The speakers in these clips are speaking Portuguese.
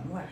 no ar.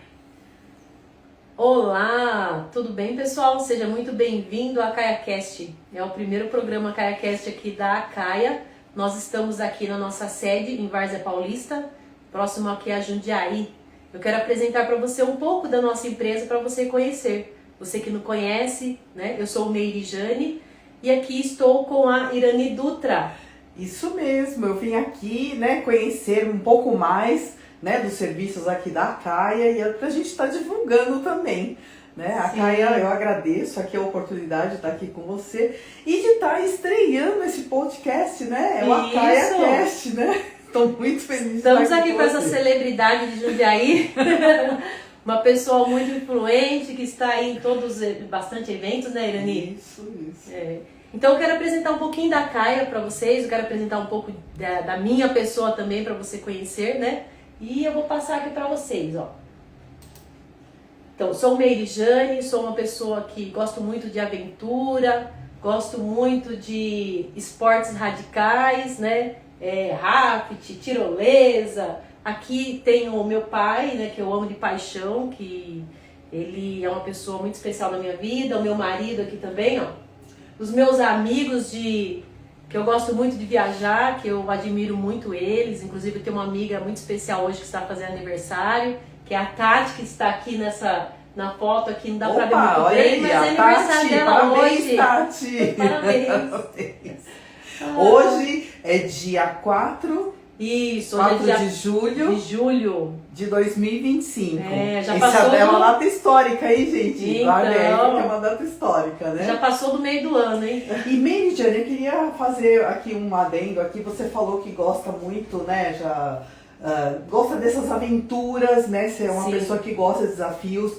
Olá, tudo bem, pessoal? Seja muito bem-vindo à CaiaCast. É o primeiro programa CaiaCast aqui da Caia. Nós estamos aqui na nossa sede em Várzea Paulista, próximo aqui a Jundiaí. Eu quero apresentar para você um pouco da nossa empresa para você conhecer. Você que não conhece, né? Eu sou Meire Jane e aqui estou com a Irani Dutra. Isso mesmo, eu vim aqui, né, conhecer um pouco mais, né, dos serviços aqui da Caia e a gente está divulgando também, né? A Caia, eu agradeço aqui a oportunidade de estar aqui com você e de estar estreando esse podcast, né? É o CaiaCast, né? Estou muito feliz. Estamos aqui com essa celebridade de Jundiaí, uma pessoa muito influente que está aí em todos, bastante eventos, né, Irani? Isso. Então eu quero apresentar um pouquinho da Caia para vocês, eu quero apresentar um pouco da minha pessoa também para você conhecer, né? E eu vou passar aqui para vocês, ó. Então, sou Meire Jane, sou uma pessoa que gosto muito de aventura, gosto muito de esportes radicais, né? Raft, tirolesa. Aqui tem o meu pai, né, que eu amo de paixão, que ele é uma pessoa muito especial na minha vida, o meu marido aqui também, ó. Os meus amigos que eu gosto muito de viajar, que eu admiro muito eles. Inclusive, eu tenho uma amiga muito especial hoje que está fazendo aniversário, que é a Tati, que está aqui na foto aqui. Não dá pra ver muito bem, mas é aniversário dela parabéns, hoje. Tati! Parabéns! Hoje é dia 4 Isso, 4 hoje é de julho de 2025. Já Essa passou é uma data histórica aí, gente. Então, é uma data histórica, né? Já passou do meio do ano, hein? E Meire Jane, eu queria fazer aqui um adendo aqui. Você falou que gosta muito, né? Gosta dessas aventuras, né? Você é uma pessoa que gosta de desafios.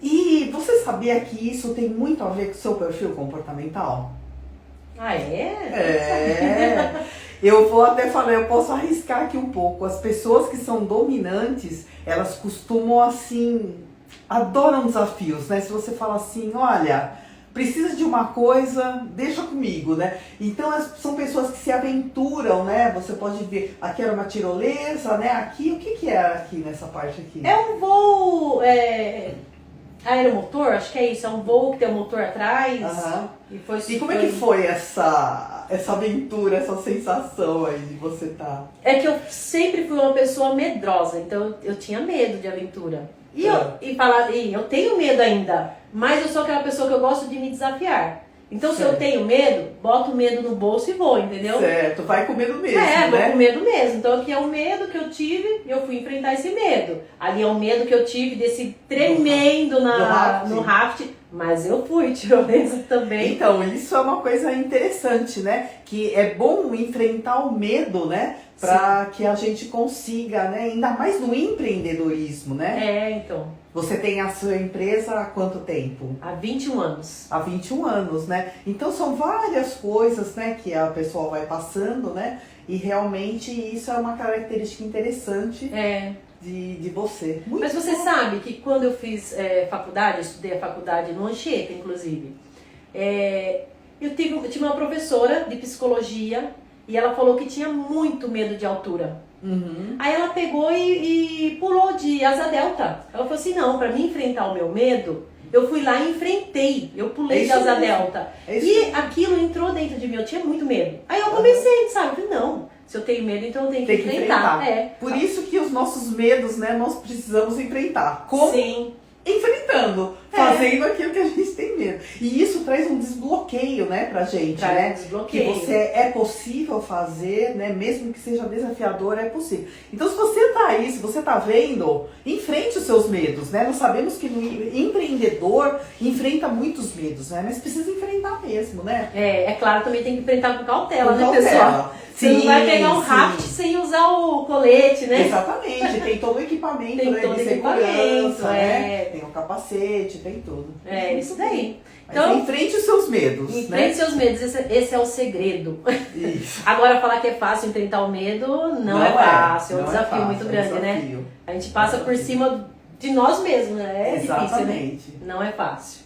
E você sabia que isso tem muito a ver com o seu perfil comportamental? Ah, é? Eu vou até falar, eu posso arriscar aqui um pouco. As pessoas que são dominantes, elas costumam assim, adoram desafios, né? Se você fala assim, olha, precisa de uma coisa, deixa comigo, né? Então são pessoas que se aventuram, né? Você pode ver, aqui era uma tirolesa, né? Aqui, o que era aqui nessa parte aqui? É um voo aeromotor, acho que é isso, é um voo que tem um motor atrás. E como é que foi essa aventura, essa sensação aí de você estar? É que eu sempre fui uma pessoa medrosa, então eu tinha medo de aventura. E eu tenho medo ainda, mas eu sou aquela pessoa que eu gosto de me desafiar. Então se eu tenho medo, boto o medo no bolso e vou, entendeu? Certo, vai com medo mesmo, vou com medo mesmo. Então aqui é o medo que eu tive e eu fui enfrentar esse medo. Ali é o medo que eu tive desse tremendo no raft. Mas eu fui tirolesa também. Então, isso é uma coisa interessante, né? Que é bom enfrentar o medo, né? Para que a gente consiga, né? Ainda mais no empreendedorismo, né? Então. Você tem a sua empresa há quanto tempo? Há 21 anos. Há 21 anos, né? Então são várias coisas, né, que a pessoa vai passando, né? E realmente isso é uma característica interessante de você. Mas você sabe que quando eu fiz faculdade, eu estudei a faculdade no Anchieta, inclusive, eu tive uma professora de psicologia e ela falou que tinha muito medo de altura. Aí ela pegou e pulou de asa delta. Ela falou assim, não, pra mim enfrentar o meu medo, eu fui lá e enfrentei. Eu pulei de asa delta. E aquilo entrou dentro de mim, eu tinha muito medo. Aí eu comecei, sabe? Falei, não, se eu tenho medo, então eu tenho que enfrentar. Por isso que os nossos medos, né, nós precisamos enfrentar. Como? Sim. Enfrentando, fazendo aquilo que a gente tem medo. E isso traz um desbloqueio, né, pra gente, né? Desbloqueio. Que é possível fazer, né, mesmo que seja desafiador, é possível. Então, se você tá aí, se você tá vendo, enfrente os seus medos, né? Nós sabemos que o empreendedor enfrenta muitos medos, né? Mas precisa enfrentar mesmo, né? É claro, também tem que enfrentar com cautela, né, pessoal? Você não vai pegar um raft sem usar o colete, né? Exatamente, tem todo o equipamento, tem né, todo de segurança, né? Tem o capacete, tem tudo. Isso daí. Então, enfrente os seus medos. Enfrente seus medos, esse é o segredo. Isso. Agora, falar que é fácil enfrentar o medo não é fácil, é um desafio muito grande, né? A gente passa por cima de nós mesmos, né? É difícil, né? Não é fácil.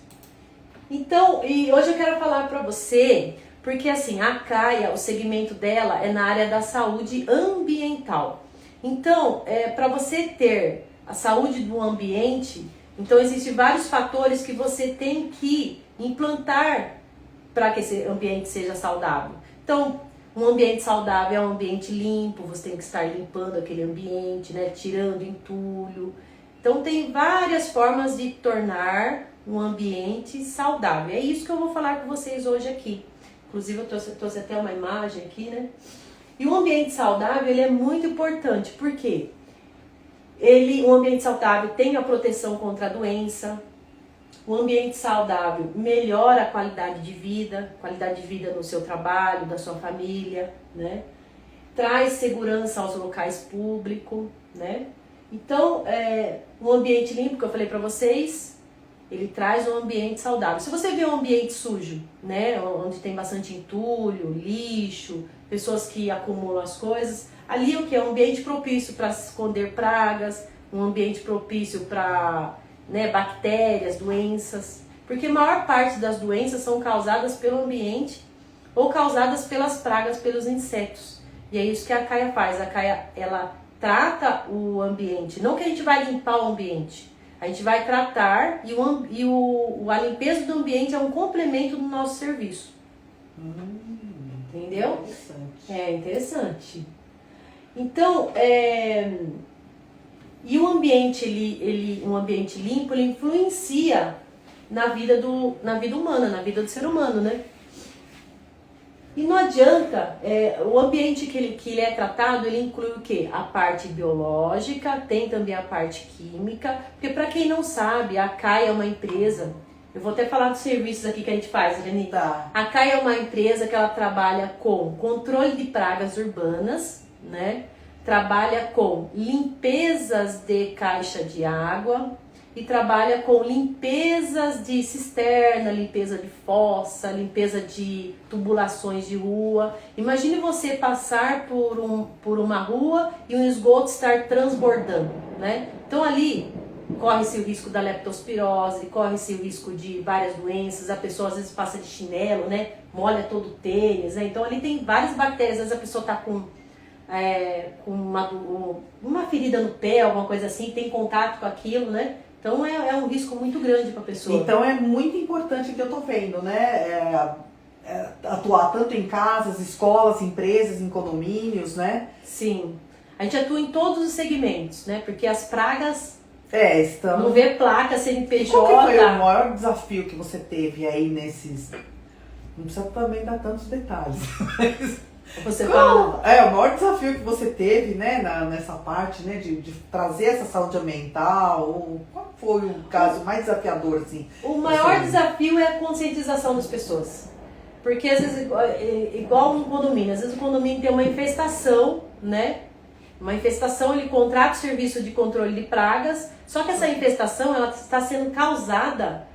Então, e hoje eu quero falar pra você, porque assim, a Caia, o segmento dela é na área da saúde ambiental. Então, para você ter a saúde do ambiente, então existem vários fatores que você tem que implantar para que esse ambiente seja saudável. Então, um ambiente saudável é um ambiente limpo, você tem que estar limpando aquele ambiente, né? Tirando entulho. Então, tem várias formas de tornar um ambiente saudável. É isso que eu vou falar com vocês hoje aqui. Inclusive, eu trouxe até uma imagem aqui, né? E o ambiente saudável, ele é muito importante, porque um ambiente saudável tem a proteção contra a doença. O ambiente saudável melhora a qualidade de vida no seu trabalho, da sua família, né? Traz segurança aos locais públicos, né? Então, um ambiente limpo, que eu falei para vocês, ele traz um ambiente saudável. Se você vê um ambiente sujo, né? Onde tem bastante entulho, lixo, pessoas que acumulam as coisas, ali o que é um ambiente propício para esconder pragas, um ambiente propício para, né, bactérias, doenças, porque a maior parte das doenças são causadas pelo ambiente ou causadas pelas pragas, pelos insetos. E é isso que a Caia faz. A Caia, ela trata o ambiente, não que a gente vai limpar o ambiente, a gente vai tratar e a limpeza do ambiente é um complemento do nosso serviço. Entendeu? Interessante. É interessante. Então, e o ambiente, um ambiente limpo, ele influencia na vida humana, na vida do ser humano, né? E não adianta, o ambiente que ele é tratado, ele inclui o quê? A parte biológica, tem também a parte química, porque para quem não sabe, a CAI é uma empresa, eu vou até falar dos serviços aqui que a gente faz, Reni. Tá. A CAI é uma empresa que ela trabalha com controle de pragas urbanas, né? Trabalha com limpezas de caixa de água e trabalha com limpezas de cisterna, limpeza de fossa, limpeza de tubulações de rua. Imagine você passar por uma rua e um esgoto estar transbordando, né? Então ali corre-se o risco da leptospirose, corre-se o risco de várias doenças, a pessoa às vezes passa de chinelo, né? Molha todo o tênis, né? Então ali tem várias bactérias, às vezes a pessoa está com uma ferida no pé, alguma coisa assim, tem contato com aquilo, né? Então é um risco muito grande para a pessoa. Então é muito importante que eu tô vendo, né? Atuar tanto em casas, escolas, empresas, em condomínios, né? Sim. A gente atua em todos os segmentos, né? Porque as pragas estão... não vê placa, CNPJ. Qual que foi o maior desafio que você teve aí nesses... Não precisa também dar tantos detalhes. Você fala... o maior desafio que você teve, né, nessa parte, né, de trazer essa saúde ambiental, qual foi o caso mais desafiador, assim? O maior desafio é a conscientização das pessoas. Porque às vezes, igual um condomínio, às vezes o condomínio tem uma infestação, né? Uma infestação, ele contrata o serviço de controle de pragas, só que essa infestação, ela está sendo causada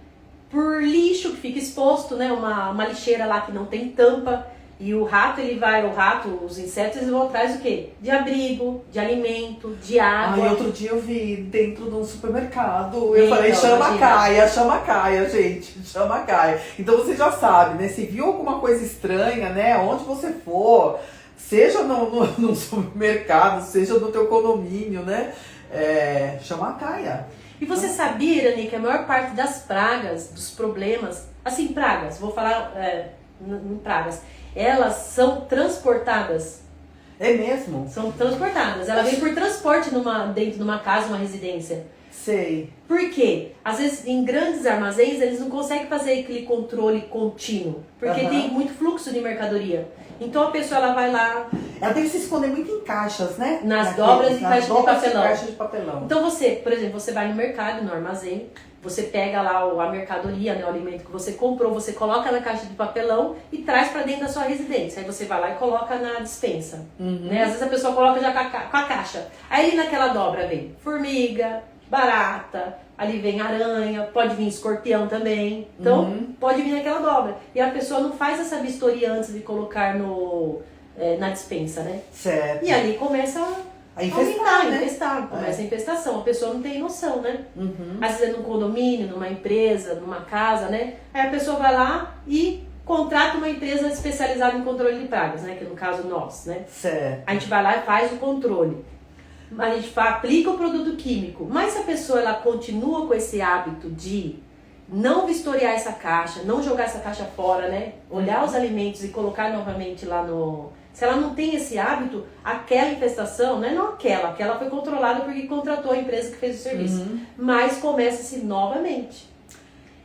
por lixo que fica exposto, né? Uma lixeira lá que não tem tampa. E o rato, os insetos, eles vão atrás do quê? De abrigo, de alimento, de água. Outro dia eu vi dentro de um supermercado, eu falei, chama a Caia, gente, chama a Caia. Então você já sabe, né? Se viu alguma coisa estranha, né? Onde você for, seja no supermercado, seja no teu condomínio, né? Chama a Caia. E você sabia, Irani, que a maior parte das pragas, dos problemas, assim, pragas, vou falar em pragas, elas são transportadas. É mesmo? São transportadas. Ela vem por transporte dentro de uma casa, uma residência. Sei. Por quê? Às vezes, em grandes armazéns, eles não conseguem fazer aquele controle contínuo. Porque tem muito fluxo de mercadoria. Então, a pessoa, ela vai lá... Ela deve se esconder muito em caixas, né? Nas dobras e caixa de papelão. Então, por exemplo, você vai no mercado, no armazém, você pega lá a mercadoria, né, o alimento que você comprou, você coloca na caixa de papelão e traz para dentro da sua residência. Aí você vai lá e coloca na despensa. Né? Às vezes a pessoa coloca já com a caixa. Aí ali naquela dobra vem formiga, barata, ali vem aranha, pode vir escorpião também. Então, pode vir naquela dobra. E a pessoa não faz essa vistoria antes de colocar na despensa, né? Certo. E ali começa a infestar, né? Começa a infestação. A pessoa não tem noção, né? Às vezes é num condomínio, numa empresa, numa casa, né? Aí a pessoa vai lá e contrata uma empresa especializada em controle de pragas, né? Que no caso nós, né? Certo. A gente vai lá e faz o controle. a gente aplica o produto químico, mas se a pessoa ela continua com esse hábito de não vistoriar essa caixa, não jogar essa caixa fora, né? Olhar os alimentos e colocar novamente lá no... Se ela não tem esse hábito, aquela infestação, né? Não aquela foi controlada porque contratou a empresa que fez o serviço, mas começa-se novamente.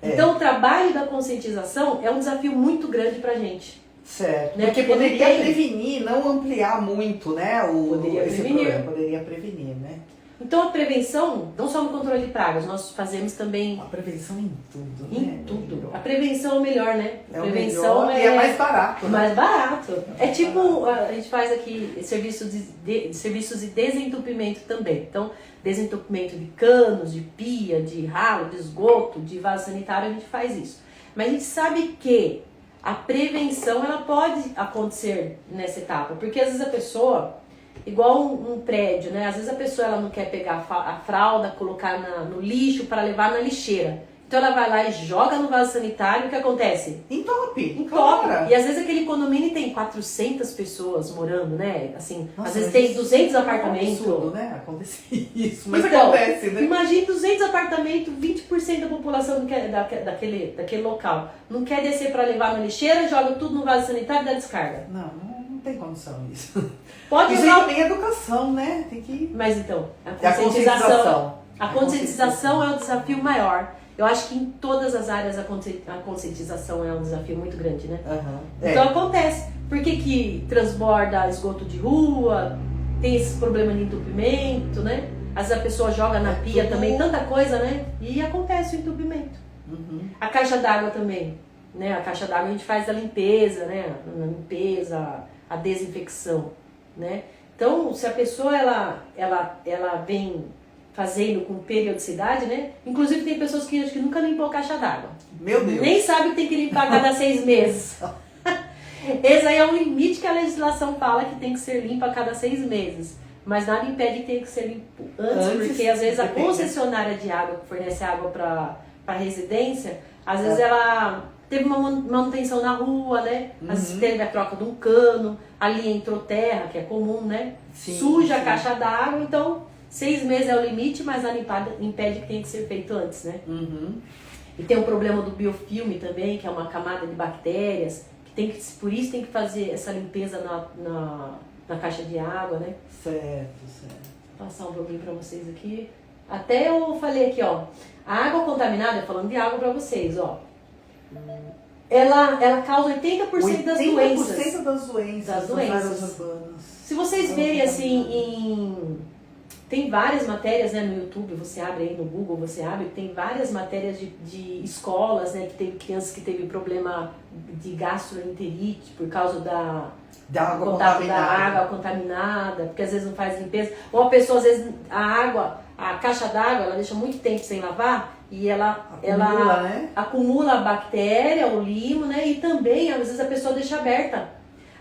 Então o trabalho da conscientização é um desafio muito grande pra gente. Certo, Né? porque poderia prevenir, não ampliar muito, né, esse problema, poderia prevenir, né? Então a prevenção, não só no controle de pragas, nós fazemos também... A prevenção em tudo, né? Em tudo. A prevenção é o melhor, né? É prevenção o melhor e é mais barato. Mais barato. É tipo, a gente faz aqui serviços de desentupimento também. Então, desentupimento de canos, de pia, de ralo, de esgoto, de vaso sanitário, a gente faz isso. Mas a gente sabe que a prevenção, ela pode acontecer nessa etapa. Porque às vezes a pessoa... Igual um prédio, né? Às vezes a pessoa ela não quer pegar a fralda, colocar no lixo para levar na lixeira. Então ela vai lá e joga no vaso sanitário, o que acontece? Entope. E às vezes aquele condomínio tem 400 pessoas morando, né? Assim, nossa, às vezes tem 200 apartamentos. É absurdo, né? Acontece isso, mas então, acontece, né? Imagina 200 apartamentos, 20% da população não quer, daquele local não quer descer para levar na lixeira, joga tudo no vaso sanitário e dá descarga. Não tem condição isso. Pode isso jogar... também é educação, né? Tem que... Mas então, a conscientização. A conscientização é o desafio maior. Eu acho que em todas as áreas a conscientização é um desafio muito grande, né? Então acontece. Por que transborda esgoto de rua? Tem esse problema de entupimento, né? Às vezes a pessoa joga na pia tudo... também, tanta coisa, né? E acontece o entupimento. A caixa d'água também, né? A caixa d'água a gente faz a limpeza, né? A desinfecção, né? Então, se a pessoa ela vem fazendo com periodicidade, né? Inclusive tem pessoas que acho que nunca limpou a caixa d'água. Meu Deus! Nem sabe que tem que limpar a cada 6 meses. Esse aí é um limite que a legislação fala que tem que ser limpa a cada 6 meses. Mas nada impede que tenha que ser limpo antes porque às vezes a concessionária de água que fornece água para a residência, às vezes ela teve uma manutenção na rua, né? Às vezes teve a troca de um cano, ali entrou terra, que é comum, né? Suja a caixa d'água, então 6 meses é o limite, mas a limpada impede que tenha que ser feito antes, né? E tem o problema do biofilme também, que é uma camada de bactérias, que por isso tem que fazer essa limpeza na caixa de água, né? Certo. Vou passar um pouquinho pra vocês aqui. Até eu falei aqui, ó, a água contaminada, falando de água pra vocês, ó, ela causa 80% das doenças. 80% das doenças. Urbanas. Se vocês verem assim, tem várias matérias, né, no YouTube, você abre aí no Google, você abre, tem várias matérias de escolas, né, que teve crianças que teve problema de gastroenterite por causa da água contaminada, porque às vezes não faz limpeza, ou a pessoa às vezes a caixa d'água, ela deixa muito tempo sem lavar e ela acumula a bactéria, o limo, né, e também às vezes a pessoa deixa aberta.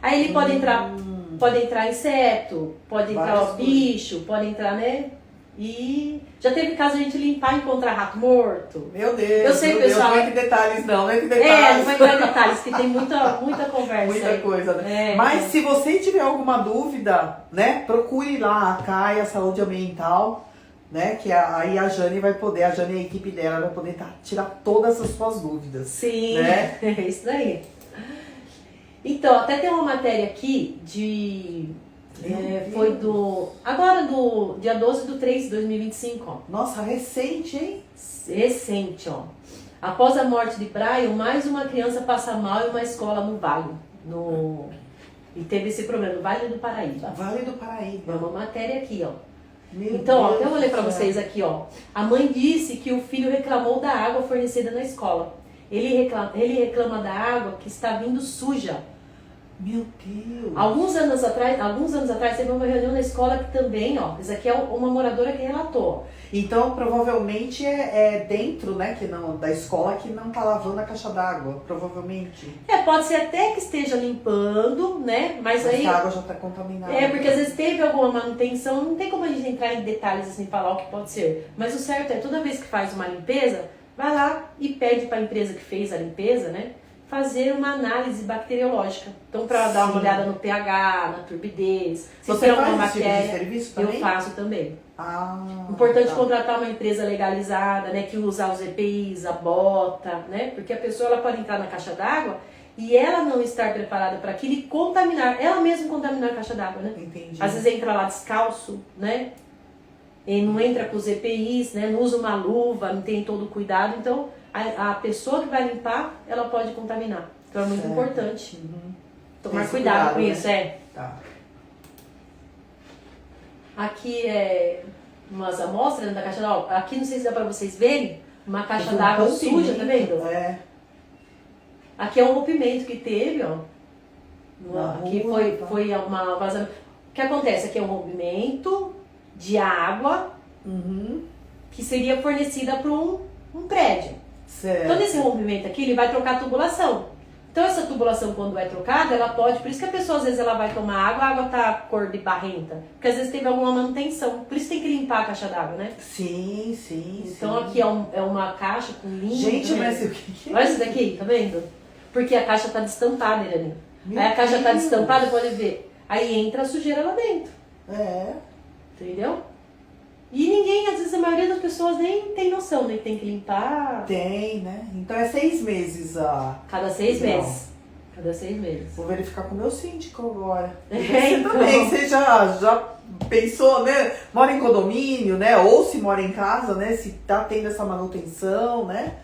Aí ele pode entrar inseto, pode entrar bicho, pode entrar, né? E já teve caso de a gente limpar e encontrar rato morto. Meu Deus, eu sei, pessoal. Não é que detalhes, não é que detalhes. Não vai entrar em detalhes, que tem muita conversa. Muita coisa, né? Mas se você tiver alguma dúvida, né? Procure lá a CAIA Saúde Ambiental, né? Que aí a Jane vai poder, a Jane e a equipe dela vai poder tirar todas as suas dúvidas. Sim, né? É isso daí. Então, até tem uma matéria aqui foi agora do dia 12/3 de 2025, ó. Nossa, recente, hein? Recente, ó. Após a morte de Brian, mais uma criança passa mal em uma escola no Vale. E teve esse problema, no Vale do Paraíba. Vale do Paraíba. É uma matéria aqui, ó. Meu então, Deus, ó, eu vou ler pra vocês aqui, ó. A mãe disse que o filho reclamou da água fornecida na escola. Ele reclama da água que está vindo suja. Meu Deus! Alguns anos atrás teve uma reunião na escola que também, ó, isso aqui é uma moradora que relatou. Então, provavelmente é dentro, né, da escola que não tá lavando a caixa d'água, provavelmente. Pode ser até que esteja limpando, né, mas aí... a água já tá contaminada. Porque às vezes teve alguma manutenção, não tem como a gente entrar em detalhes assim, falar o que pode ser. Mas o certo é, toda vez que faz uma limpeza, vai lá e pede pra empresa que fez a limpeza, né, fazer uma análise bacteriológica. Então, para dar uma olhada no pH, na turbidez, se Você tem alguma faz esse tipo de bactéria, serviço eu também? faço também. Ah, Importante tá. contratar uma empresa legalizada, né, que usa os EPIs, a bota, né, porque a pessoa ela pode entrar na caixa d'água e ela não estar preparada para aquilo e contaminar, ela mesma contaminar a caixa d'água, né? Entendi. Às vezes entra lá descalço, né? E não entra com os EPIs, né? Não usa uma luva, não tem todo o cuidado. Então, a pessoa que vai limpar, ela pode contaminar. Então, é muito Certo. importante tomar Esse cuidado com né? isso, é. Tá. Aqui é umas amostras da caixa d'água. Aqui, não sei se dá pra vocês verem, uma caixa Tem um d'água rompimento, suja, tá vendo? É. Aqui é um rompimento que teve, ó. Na Aqui rua, foi, tá. foi uma vazamento. O que acontece? Aqui é um rompimento de água que seria fornecida para um prédio. Certo. Então, nesse rompimento aqui, ele vai trocar a tubulação. Então, essa tubulação, quando é trocada, ela pode... Por isso que a pessoa, às vezes, ela vai tomar água, a água tá cor de barrenta. Porque, às vezes, teve alguma manutenção. Por isso tem que limpar a caixa d'água, né? Sim, sim. Então, sim. aqui é uma caixa com linha. Gente, tá mas vendo? o que é? Olha isso daqui, tá vendo? Porque a caixa tá destampada, Irani. Meu Aí a caixa tá Deus. destampada, pode ver. Aí entra a sujeira lá dentro. É. Entendeu? E ninguém, às vezes a maioria das pessoas nem tem noção, né? Tem que limpar Tem, né? Então é 6 meses a... cada 6 Não. meses. Cada 6 meses. Vou verificar com o meu síndico agora. É, Você então. também, você já pensou, né? Mora em condomínio, né? Ou se mora em casa, né? Se tá tendo essa manutenção, né?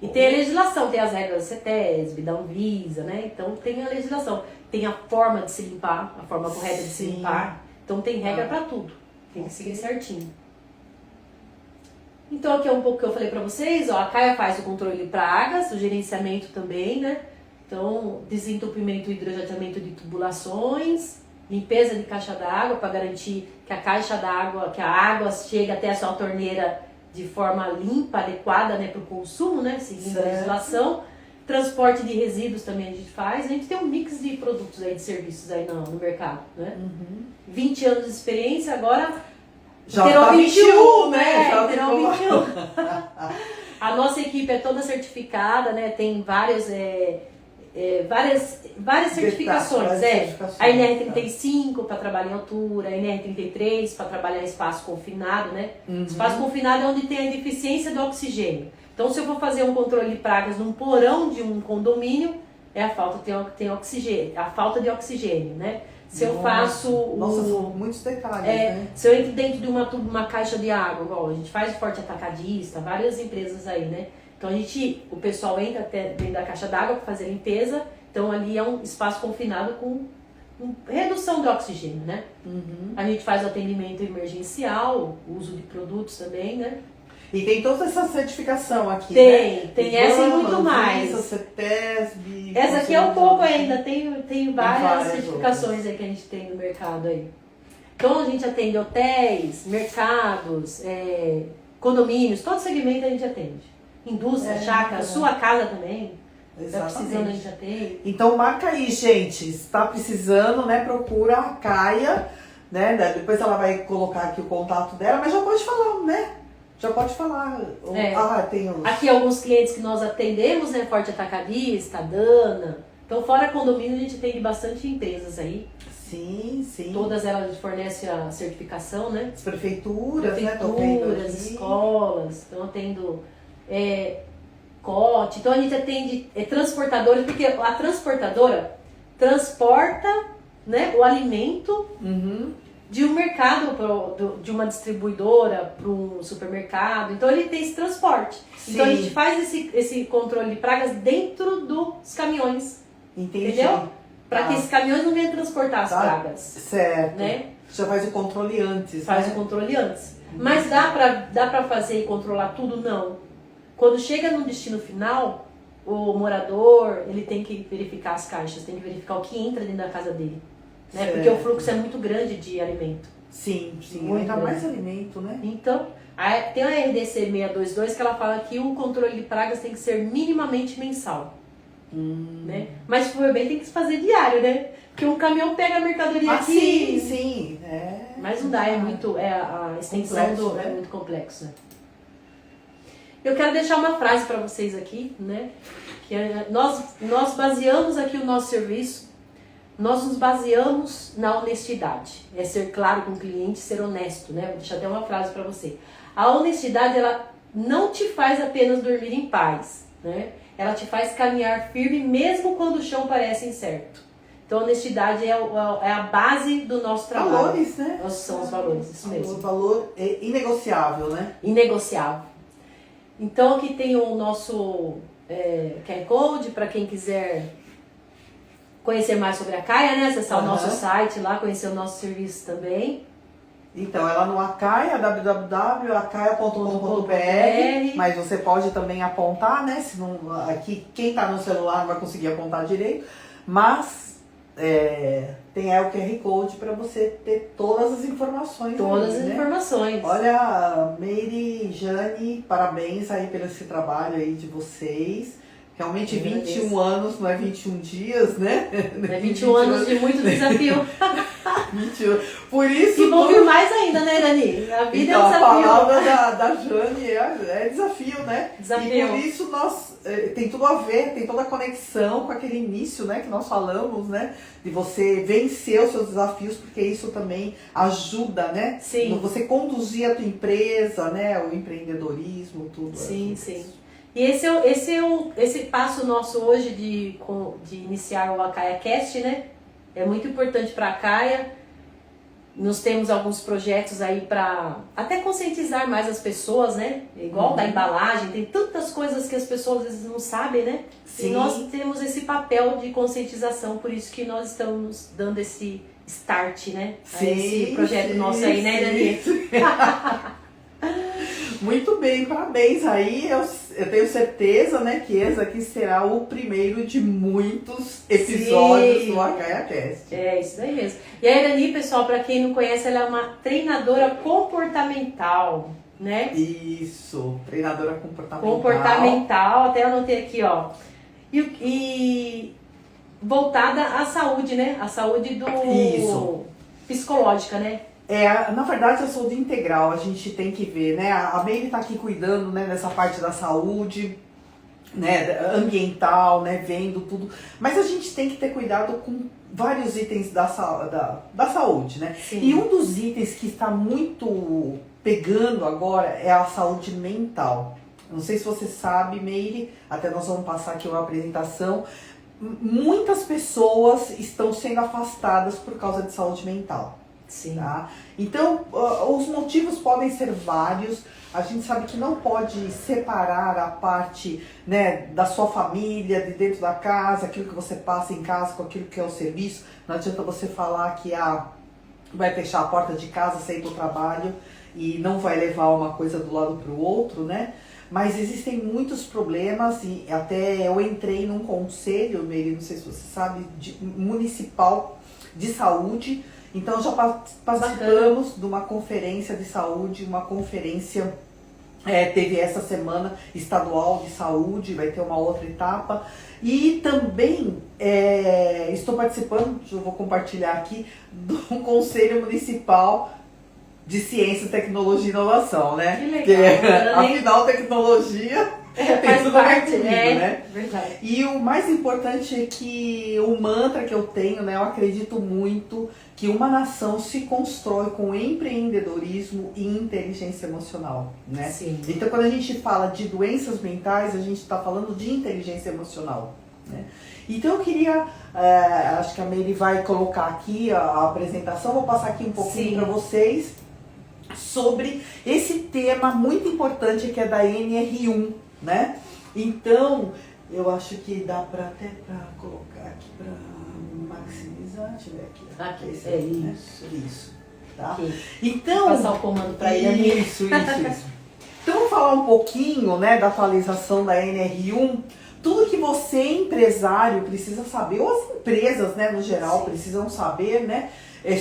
E tem a legislação, tem as regras do CETESB, da Anvisa, né? Então tem a legislação. Tem a forma de se limpar, a forma correta de se Sim. limpar. Então tem regra Ah. pra tudo. Tem que seguir certinho. Então aqui é um pouco que eu falei pra vocês, ó, a Caia faz o controle de pragas, o gerenciamento também, né? Então, desentupimento e hidrojateamento de tubulações, limpeza de caixa d'água para garantir que a caixa d'água, que a água chegue até a sua torneira de forma limpa, adequada, né, para o consumo, né, seguindo a Certo. legislação. Transporte de resíduos também a gente faz. A gente tem um mix de produtos aí, de serviços aí no mercado, né? 20 anos de experiência, agora Já terão tá 21, né? Já terão ficou- 21. A nossa equipe é toda certificada, né? Tem várias certificações. várias certificações, A NR35 para trabalhar em altura, a NR33 para trabalhar em espaço confinado, né? Espaço confinado é onde tem a deficiência do oxigênio. Então, se eu for fazer um controle de pragas num porão de um condomínio, é a falta tem oxigênio, a falta de oxigênio, né? Se eu faço Nossa, são muitos detalhes, né? se eu entro dentro de uma caixa de água, igual a gente faz Forte Atacadista, várias empresas aí, né? Então o pessoal entra até dentro da caixa d'água para fazer a limpeza, então ali é um espaço confinado com redução de oxigênio, né? A gente faz o atendimento emergencial, o uso de produtos também, né? E tem toda essa certificação aqui, Tem, né? tem essa e muito Anvisa, mais. CETESB... Essa aqui é um pouco ainda. ainda, tem várias várias certificações aí que a gente tem no mercado aí. Então a gente atende hotéis, mercados, condomínios, todo segmento a gente atende. Indústria, chácara, sua casa também. Tá precisando, a gente atende. Então marca aí, gente. Está precisando, né? Procura a Caia, né? Depois ela vai colocar aqui o contato dela, mas já pode falar, né? Já pode falar. Tem os... Aqui alguns clientes que nós atendemos, né? Forte Atacadista, Dana. Então, fora condomínio, a gente atende bastante empresas aí. Sim, sim. Todas elas fornecem a certificação, né? As prefeituras, né? Tô vendo Prefeituras, aqui. escolas. Então, atendo COT. Então, a gente atende transportadores, porque a transportadora transporta, né, o alimento de um mercado, de uma distribuidora para um supermercado. Então, ele tem esse transporte. Sim. Então, a gente faz esse controle de pragas dentro dos caminhões. Entendi. Entendeu? Para que esses caminhões não venham transportar as pragas. Certo. Né? Já faz o controle antes, Faz né? o controle antes. Mas dá pra fazer e controlar tudo? Não. Quando chega no destino final, o morador, ele tem que verificar as caixas, tem que verificar o que entra dentro da casa dele. Né? Certo. Porque o fluxo é muito grande de alimento. Sim, sim. Muito Ainda grande. mais alimento, né? Então, tem a RDC 622 que ela fala que o controle de pragas tem que ser minimamente mensal. Né? Mas se for bem, tem que se fazer diário, né? Porque um caminhão pega a mercadoria aqui. Sim. Mas não dá, a extensão Complexo, é né? muito complexo. Né? Eu quero deixar uma frase para vocês aqui, né? Que nós baseamos aqui o nosso serviço, nós nos baseamos na honestidade. É ser claro com o cliente, ser honesto, né? Vou deixar até uma frase para você. A honestidade, ela não te faz apenas dormir em paz, né? Ela te faz caminhar firme mesmo quando o chão parece incerto. Então, a honestidade é a base do nosso trabalho. Valores, né? São os valores, isso mesmo. O valor é inegociável, né? Inegociável. Então, aqui tem o nosso QR Code para quem quiser conhecer mais sobre a Caia, né? Acessar o nosso site lá, conhecer o nosso serviço também. Então, é lá no Acaia, www.acaia.com.br, mas você pode também apontar, né? Se não, aqui, quem está no celular não vai conseguir apontar direito, mas tem aí o QR Code para você ter todas as informações. Todas aí, as né? informações. Olha, Meire, Jane, parabéns aí pelo esse trabalho aí de vocês. Realmente 21 anos, não é 21 dias, né? É 21 anos de muito desafio. 21. Por isso. E vou vir mais ainda, né, Dani? A vida então, é um desafio. A palavra da Jane é desafio, né? Desafio. E por isso nós tem tudo a ver, tem toda a conexão com aquele início, né, que nós falamos, né? De você vencer os seus desafios, porque isso também ajuda, né? Sim. Você conduzir a tua empresa, né? O empreendedorismo, tudo. Sim, sim. E esse passo nosso hoje de iniciar o Acaia Cast, né? É muito importante para a Acaia. Nós temos alguns projetos aí para até conscientizar mais as pessoas, né? Igual da embalagem, tem tantas coisas que as pessoas às vezes não sabem, né? Sim. E nós temos esse papel de conscientização, por isso que nós estamos dando esse start, né? Sim, a esse projeto nosso aí, né, Dani? Muito bem, parabéns aí. Eu tenho certeza, né, que esse aqui será o primeiro de muitos episódios do Acaia Cast. É, isso daí mesmo. E a Irani, pessoal, para quem não conhece, ela é uma treinadora comportamental, né? Isso, treinadora comportamental. Comportamental, até anotei aqui, ó. E voltada à saúde, né? A saúde psicológica, né? Na verdade, a saúde integral, a gente tem que ver, né? A Meire está aqui cuidando, né, dessa parte da saúde, né, ambiental, né, vendo tudo. Mas a gente tem que ter cuidado com vários itens da saúde, né? Sim. E um dos itens que está muito pegando agora é a saúde mental. Não sei se você sabe, Meire, até nós vamos passar aqui uma apresentação. Muitas pessoas estão sendo afastadas por causa de saúde mental. Sim. Tá? Então, os motivos podem ser vários. A gente sabe que não pode separar a parte, né, da sua família, de dentro da casa, aquilo que você passa em casa com aquilo que é o serviço. Não adianta você falar que vai fechar a porta de casa, sair para o trabalho e não vai levar uma coisa do lado para o outro, né? Mas existem muitos problemas e até eu entrei num conselho, Meire, não sei se você sabe, municipal de saúde. Então já participamos de uma conferência de saúde, uma conferência teve essa semana estadual de saúde, vai ter uma outra etapa. E também estou participando, eu vou compartilhar aqui, de um conselho municipal de ciência, tecnologia e inovação, né? Que legal. Afinal, tecnologia tem tudo a ver comigo, né? Verdade. E o mais importante é que o mantra que eu tenho, né? Eu acredito muito que uma nação se constrói com empreendedorismo e inteligência emocional, né? Sim. Então, quando a gente fala de doenças mentais, a gente está falando de inteligência emocional, né? Então, eu queria, acho que a Meire vai colocar aqui a apresentação, vou passar aqui um pouquinho para vocês sobre esse tema muito importante que é da NR1, né? Então, eu acho que dá até para colocar aqui para maximizar, deixa eu ver aqui. Aqui, isso, né? Isso, tá? Aqui. Então, vou passar o comando para ele. Isso. Então, vamos falar um pouquinho, né, da atualização da NR1. Tudo que você, empresário, precisa saber, ou as empresas, né, no geral, precisam saber, né,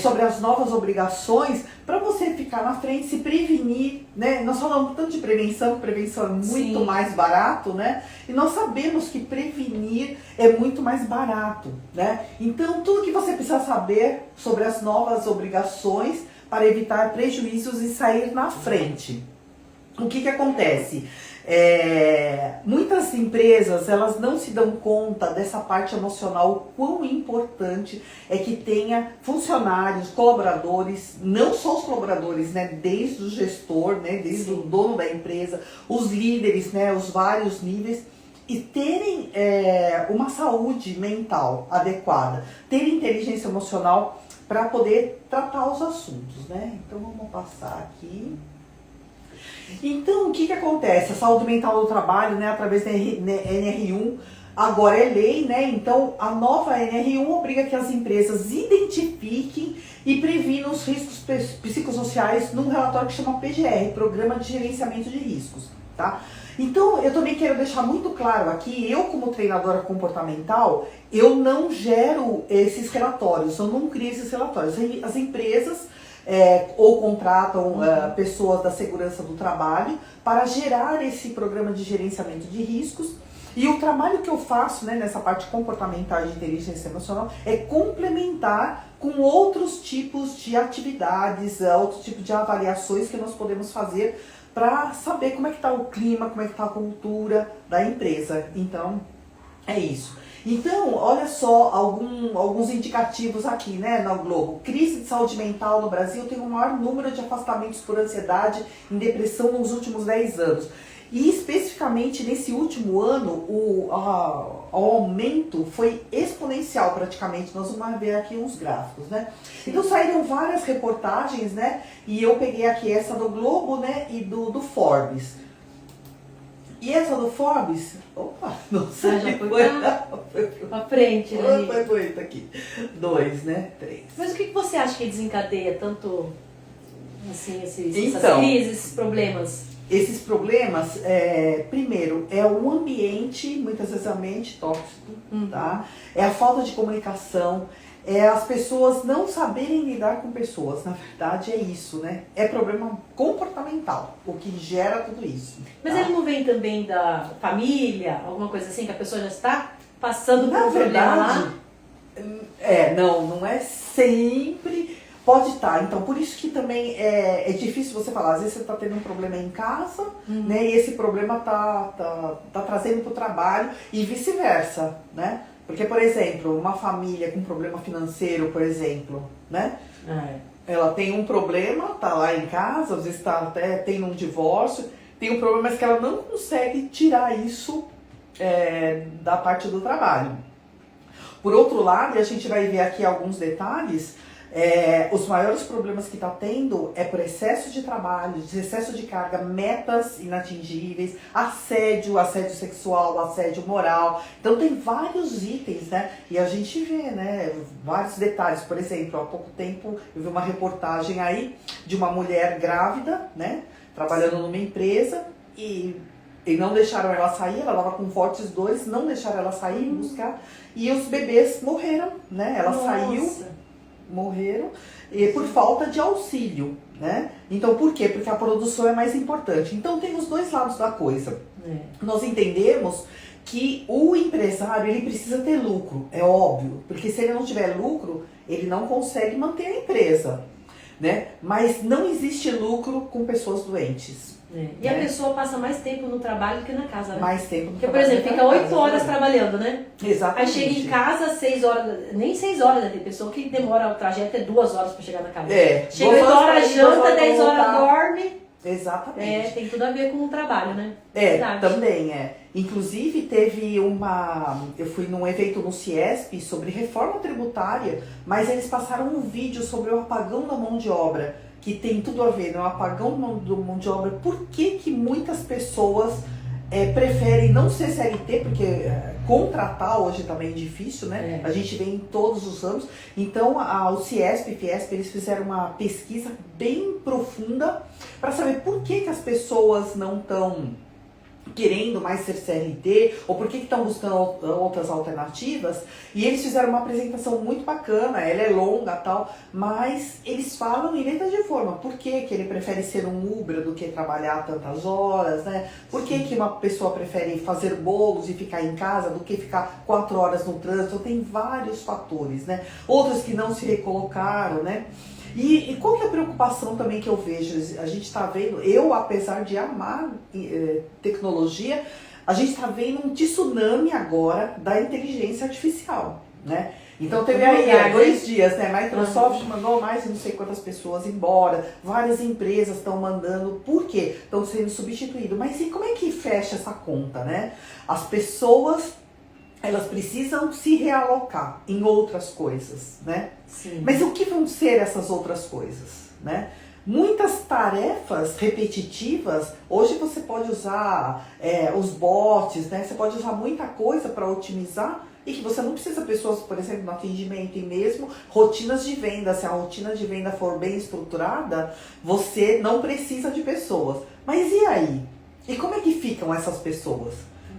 sobre as novas obrigações, para você ficar na frente, se prevenir, né? Nós falamos tanto de prevenção, que prevenção é muito mais barato, né? E nós sabemos que prevenir é muito mais barato, né? Então, tudo que você precisa saber sobre as novas obrigações para evitar prejuízos e sair na frente. O que acontece? Muitas empresas, elas não se dão conta dessa parte emocional, o quão importante é que tenha funcionários, colaboradores, não só os colaboradores, né, desde o gestor, né, desde o dono da empresa, os líderes, né, os vários níveis, e terem uma saúde mental adequada, terem inteligência emocional para poder tratar os assuntos, né? Então vamos passar aqui. Então, o que acontece? A saúde mental do trabalho, né, através da NR1, agora é lei, né? Então, a nova NR1 obriga que as empresas identifiquem e previnam os riscos psicossociais num relatório que chama PGR, Programa de Gerenciamento de Riscos, tá? Então, eu também quero deixar muito claro aqui, eu como treinadora comportamental, eu não gero esses relatórios, eu não crio esses relatórios. As empresas ou contratam pessoas da segurança do trabalho para gerar esse programa de gerenciamento de riscos. E o trabalho que eu faço, né, nessa parte comportamental de inteligência emocional é complementar com outros tipos de atividades, outros tipos de avaliações que nós podemos fazer para saber como é que está o clima, como é que está a cultura da empresa. Então, é isso. Então, olha só alguns indicativos aqui, né, no Globo. Crise de saúde mental no Brasil tem o maior número de afastamentos por ansiedade e depressão nos últimos 10 anos. E especificamente nesse último ano, o aumento foi exponencial praticamente. Nós vamos ver aqui uns gráficos, né? Então saíram várias reportagens, né? E eu peguei aqui essa do Globo, né? E do Forbes. E essa do Forbes, opa, nossa, já foi pra frente, né? Foi aqui. 2, né? 3. Mas o que você acha que desencadeia tanto, assim, essas Então, crises, esses problemas? Esses problemas, primeiro, é um ambiente, muitas vezes ambiente tóxico, tá? É a falta de comunicação, as pessoas não saberem lidar com pessoas, na verdade é isso, né? É problema comportamental, o que gera tudo isso. Mas tá? ele não vem também da família, alguma coisa assim, que a pessoa já está passando por um problema lá? Não é sempre... Pode estar, então por isso que também é difícil você falar, às vezes você está tendo um problema em casa, né, e esse problema tá trazendo para o trabalho e vice-versa, né? Porque, por exemplo, uma família com problema financeiro, por exemplo, né? Ela tem um problema, tá lá em casa, às vezes tá até tendo um divórcio, tem um problema, mas que ela não consegue tirar isso da parte do trabalho. Por outro lado, e a gente vai ver aqui alguns detalhes, os maiores problemas que está tendo é por excesso de trabalho, excesso de carga, metas inatingíveis, assédio sexual, assédio moral. Então tem vários itens, né? E a gente vê, né, vários detalhes. Por exemplo, há pouco tempo eu vi uma reportagem aí de uma mulher grávida, né, trabalhando numa empresa e não deixaram ela sair, ela estava com fortes dores, não deixaram ela sair, buscar, e os bebês morreram, né? Ela saiu, morreram por falta de auxílio, né? Então por quê? Porque a produção é mais importante. Então tem os dois lados da coisa. Nós entendemos que o empresário, ele precisa ter lucro, é óbvio, porque se ele não tiver lucro, ele não consegue manter a empresa, né? Mas não existe lucro com pessoas doentes. E a pessoa passa mais tempo no trabalho do que na casa, né? Mais tempo no Porque, por trabalho. exemplo, fica 8 horas trabalhando, né? Exatamente. Aí chega em casa 6 horas, nem 6 horas, né? Tem pessoa que demora o trajeto 2 horas pra chegar na casa. Chega 8 horas, janta, 10 horas dorme. Exatamente. Tem tudo a ver com o trabalho, né? Também Inclusive teve eu fui num evento no CIESP sobre reforma tributária, mas eles passaram um vídeo sobre o apagão da mão de obra, que tem tudo a ver, né? O apagão da mão de obra. Por que muitas pessoas preferem não ser CLT, porque contratar hoje também é difícil, né? A gente vê em todos os ramos. Então, o CIESP e Fiesp, eles fizeram uma pesquisa bem profunda para saber por que as pessoas não estão querendo mais ser CLT, ou por que estão buscando outras alternativas, e eles fizeram uma apresentação muito bacana, ela é longa e tal, mas eles falam em letra de forma, por que ele prefere ser um Uber do que trabalhar tantas horas, né? Por que uma pessoa prefere fazer bolos e ficar em casa do que ficar 4 horas no trânsito? Tem vários fatores, né? Outros que não se recolocaram, né? E qual que é a preocupação também que eu vejo? A gente está vendo, eu apesar de amar tecnologia, a gente está vendo um tsunami agora da inteligência artificial, né? Então teve aí 2 dias, né? A Microsoft mandou mais de não sei quantas pessoas embora, várias empresas estão mandando, por quê? Estão sendo substituídas. Mas e como é que fecha essa conta, né? As pessoas, elas precisam se realocar em outras coisas, né? Sim. Mas o que vão ser essas outras coisas, né? Muitas tarefas repetitivas, hoje você pode usar os bots, né? Você pode usar muita coisa para otimizar e que você não precisa pessoas, por exemplo, no atendimento e mesmo rotinas de venda. Se a rotina de venda for bem estruturada, você não precisa de pessoas. Mas e aí? E como é que ficam essas pessoas?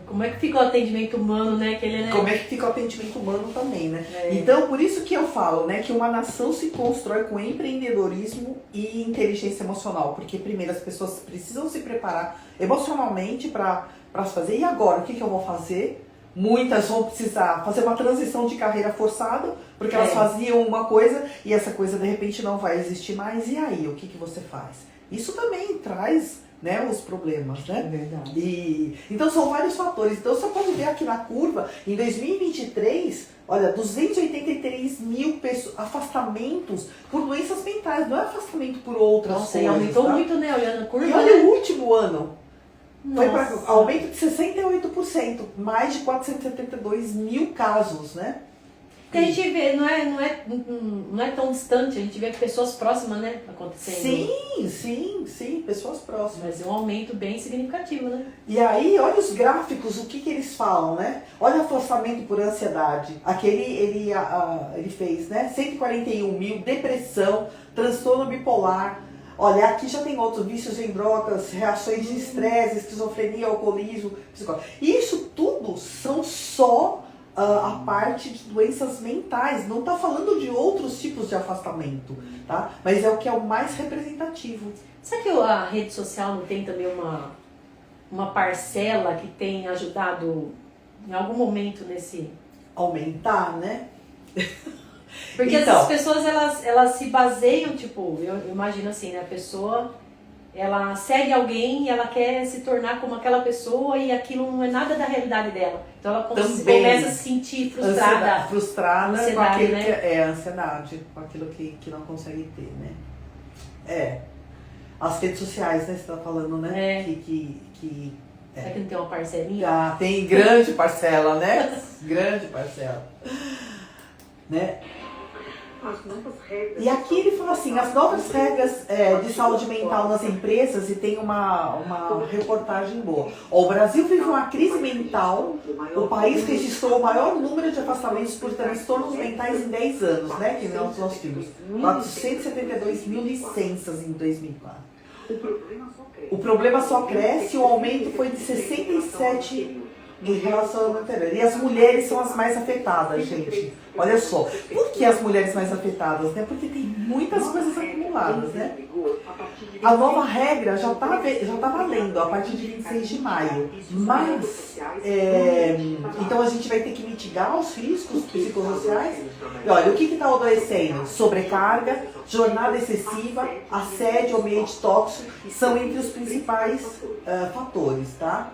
Como é que fica o atendimento humano, né? Como é que fica o atendimento humano também, né? Então, por isso que eu falo, né, que uma nação se constrói com empreendedorismo e inteligência emocional. Porque, primeiro, as pessoas precisam se preparar emocionalmente para fazer. E agora, o que eu vou fazer? Muitas vão precisar fazer uma transição de carreira forçada, porque elas faziam uma coisa e essa coisa, de repente, não vai existir mais. E aí, o que você faz? Isso também traz, né, os problemas, né? É verdade. Então são vários fatores. Então você pode ver aqui na curva, em 2023, olha, 283 mil afastamentos por doenças mentais, não é afastamento por outras coisas. Nossa, e aumentou muito, né, olhando a curva. E olha o último ano, foi para Nossa. aumento de 68%, mais de 472 mil casos, né? Porque a gente vê, não é tão distante, a gente vê pessoas próximas, né, acontecendo. Sim, pessoas próximas. Mas é um aumento bem significativo, né? E aí, olha os gráficos, o que eles falam, né? Olha o afastamento por ansiedade. Aquele ele fez, né? 141 mil, depressão, transtorno bipolar. Olha, aqui já tem outros vícios em drogas, reações de estresse, esquizofrenia, alcoolismo, psicose. Isso tudo são só a parte de doenças mentais, não está falando de outros tipos de afastamento, tá? Mas é o que é o mais representativo. Será que a rede social não tem também uma parcela que tem ajudado em algum momento nesse... Aumentar, né? Porque então, as pessoas, elas se baseiam, tipo, eu imagino assim, né? A pessoa, ela segue alguém e ela quer se tornar como aquela pessoa e aquilo não é nada da realidade dela. Então ela começa a se sentir frustrada. Frustrada ansiedade, com aquilo, né? que ansiedade, com aquilo que não consegue ter, né? As redes sociais, né? Você tá falando, né? Será que não tem uma parcelinha? Ah, tem grande parcela, né? Grande parcela. Né? E aqui ele fala assim, as novas regras de saúde mental nas empresas, e tem uma reportagem boa. O Brasil vive uma crise mental, o país registrou o maior número de afastamentos por transtornos mentais em 10 anos, né? Que nós tivemos 472 mil licenças em 2004. O problema só cresce, o aumento foi de 67 em relação ao ano anterior. E as mulheres são as mais afetadas, gente. Olha só. Por que as mulheres mais afetadas? Né? Porque tem muitas coisas acumuladas, né? A nova regra já tá valendo a partir de 26 de maio. Mas, então a gente vai ter que mitigar os riscos psicossociais. E olha, o que está adoecendo? Sobrecarga, jornada excessiva, assédio, ambiente tóxico, são entre os principais fatores, tá?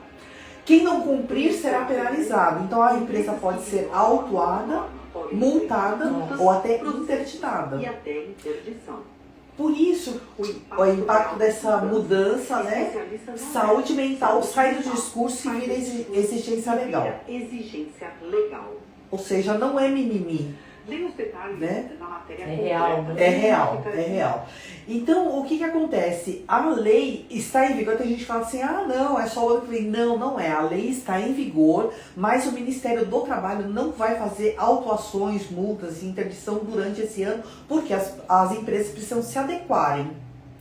Quem não cumprir será penalizado. Então a empresa pode ser autuada, multada ou até interditada. E até interdição. Por isso, o impacto dessa mudança, né? Saúde mental sai do discurso e vira exigência legal. Exigência legal. Ou seja, não é mimimi. Leia os detalhes, né? Na matéria É real, né? É real. Então, o que acontece? A lei está em vigor. Tem gente que fala assim, não, é só o ano que vem. Não, não é. A lei está em vigor, mas o Ministério do Trabalho não vai fazer autuações, multas e interdição durante esse ano, porque as empresas precisam se adequarem,